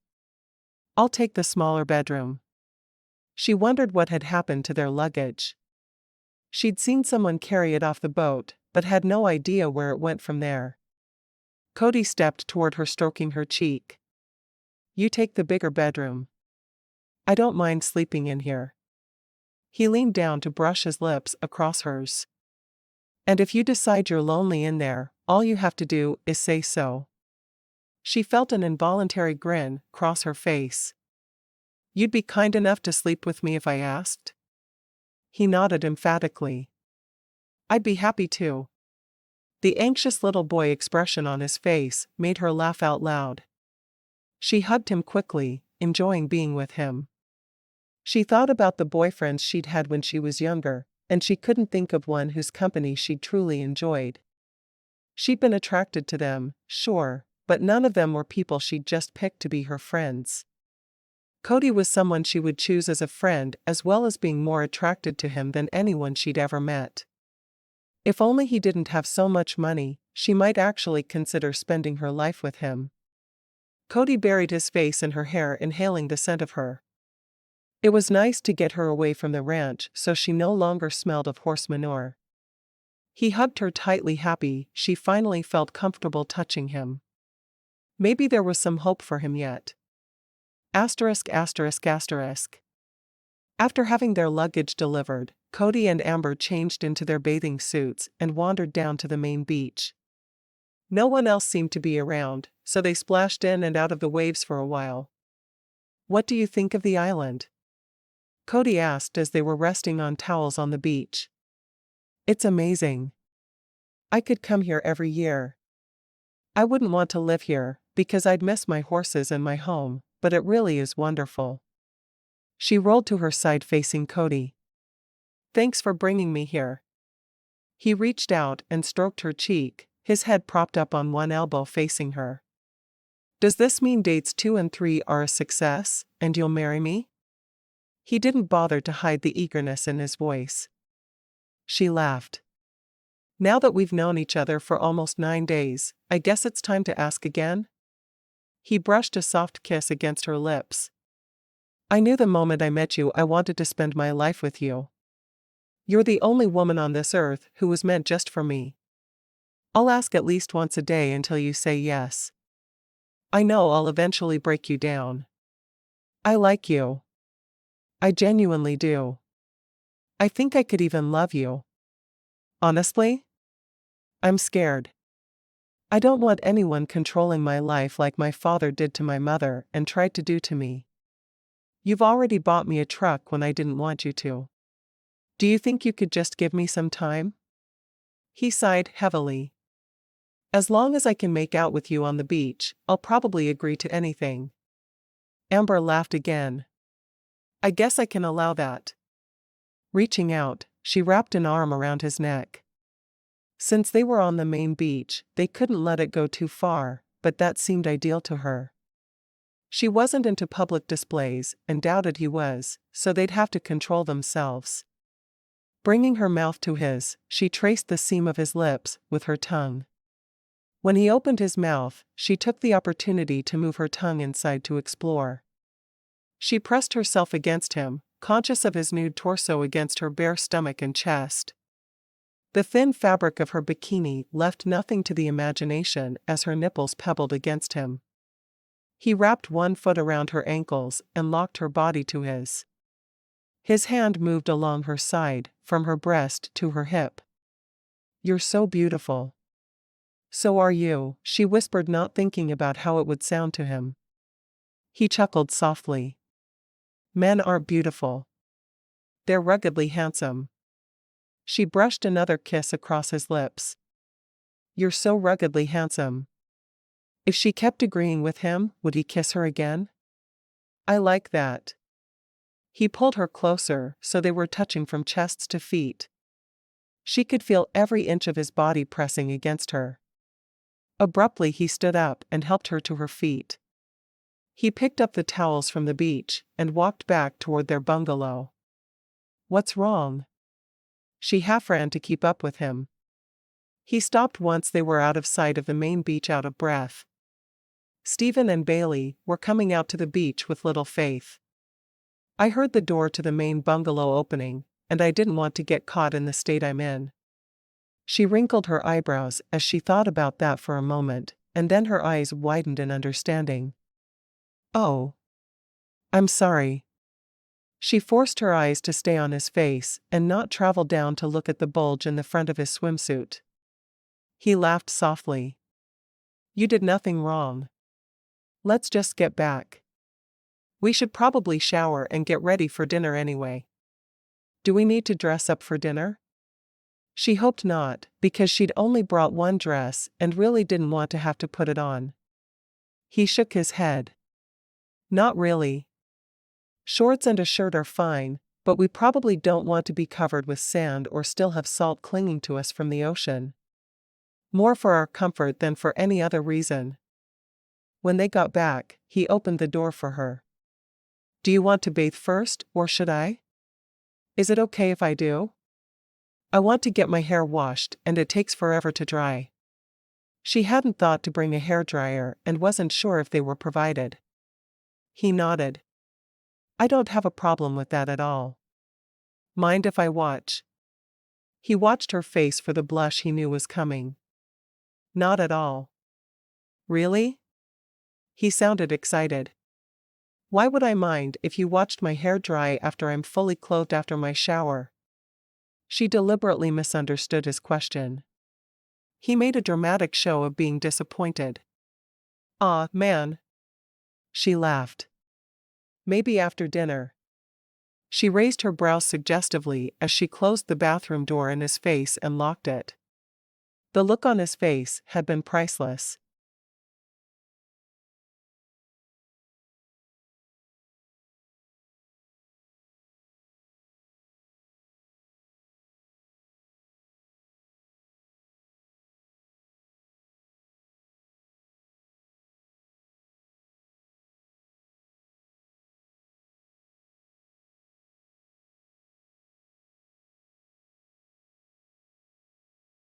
I'll take the smaller bedroom. She wondered what had happened to their luggage. She'd seen someone carry it off the boat, but had no idea where it went from there. Cody stepped toward her, stroking her cheek. You take the bigger bedroom. I don't mind sleeping in here. He leaned down to brush his lips across hers. And if you decide you're lonely in there, all you have to do is say so. She felt an involuntary grin cross her face. You'd be kind enough to sleep with me if I asked? He nodded emphatically. I'd be happy to. The anxious little boy expression on his face made her laugh out loud. She hugged him quickly, enjoying being with him. She thought about the boyfriends she'd had when she was younger, and she couldn't think of one whose company she'd truly enjoyed. She'd been attracted to them, sure, but none of them were people she'd just picked to be her friends. Cody was someone she would choose as a friend, as well as being more attracted to him than anyone she'd ever met. If only he didn't have so much money, she might actually consider spending her life with him. Cody buried his face in her hair, inhaling the scent of her. It was nice to get her away from the ranch so she no longer smelled of horse manure. He hugged her tightly, happy she finally felt comfortable touching him. Maybe there was some hope for him yet. Asterisk, asterisk, asterisk. After having their luggage delivered, Cody and Amber changed into their bathing suits and wandered down to the main beach. No one else seemed to be around, so they splashed in and out of the waves for a while. What do you think of the island? Cody asked as they were resting on towels on the beach. It's amazing. I could come here every year. I wouldn't want to live here, because I'd miss my horses and my home, but it really is wonderful. She rolled to her side facing Cody. Thanks for bringing me here. He reached out and stroked her cheek, his head propped up on one elbow facing her. Does this mean dates 2 and 3 are a success, and you'll marry me? He didn't bother to hide the eagerness in his voice. She laughed. Now that we've known each other for almost 9 days, I guess it's time to ask again? He brushed a soft kiss against her lips. I knew the moment I met you I wanted to spend my life with you. You're the only woman on this earth who was meant just for me. I'll ask at least once a day until you say yes. I know I'll eventually break you down. I like you. I genuinely do. I think I could even love you. Honestly? I'm scared. I don't want anyone controlling my life like my father did to my mother and tried to do to me. You've already bought me a truck when I didn't want you to. Do you think you could just give me some time? He sighed heavily. As long as I can make out with you on the beach, I'll probably agree to anything. Amber laughed again. I guess I can allow that. Reaching out, she wrapped an arm around his neck. Since they were on the main beach, they couldn't let it go too far, but that seemed ideal to her. She wasn't into public displays, and doubted he was, so they'd have to control themselves. Bringing her mouth to his, she traced the seam of his lips with her tongue. When he opened his mouth, she took the opportunity to move her tongue inside to explore. She pressed herself against him, conscious of his nude torso against her bare stomach and chest. The thin fabric of her bikini left nothing to the imagination as her nipples pebbled against him. He wrapped one foot around her ankles and locked her body to his. His hand moved along her side, from her breast to her hip. You're so beautiful. So are you, she whispered, not thinking about how it would sound to him. He chuckled softly. Men aren't beautiful. They're ruggedly handsome. She brushed another kiss across his lips. You're so ruggedly handsome. If she kept agreeing with him, would he kiss her again? I like that. He pulled her closer, so they were touching from chests to feet. She could feel every inch of his body pressing against her. Abruptly he stood up and helped her to her feet. He picked up the towels from the beach and walked back toward their bungalow. What's wrong? She half ran to keep up with him. He stopped once they were out of sight of the main beach, out of breath. Stephen and Bailey were coming out to the beach with little Faith. I heard the door to the main bungalow opening, and I didn't want to get caught in the state I'm in. She wrinkled her eyebrows as she thought about that for a moment, and then her eyes widened in understanding. Oh. I'm sorry. She forced her eyes to stay on his face and not travel down to look at the bulge in the front of his swimsuit. He laughed softly. You did nothing wrong. Let's just get back. We should probably shower and get ready for dinner anyway. Do we need to dress up for dinner? She hoped not, because she'd only brought one dress and really didn't want to have to put it on. He shook his head. Not really. Shorts and a shirt are fine, but we probably don't want to be covered with sand or still have salt clinging to us from the ocean. More for our comfort than for any other reason. When they got back, he opened the door for her. Do you want to bathe first, or should I? Is it okay if I do? I want to get my hair washed, and it takes forever to dry. She hadn't thought to bring a hairdryer and wasn't sure if they were provided. He nodded. I don't have a problem with that at all. Mind if I watch? He watched her face for the blush he knew was coming. Not at all. Really? He sounded excited. Why would I mind if you watched my hair dry after I'm fully clothed after my shower? She deliberately misunderstood his question. He made a dramatic show of being disappointed. Aw, man. She laughed. Maybe after dinner. She raised her brows suggestively as she closed the bathroom door in his face and locked it. The look on his face had been priceless.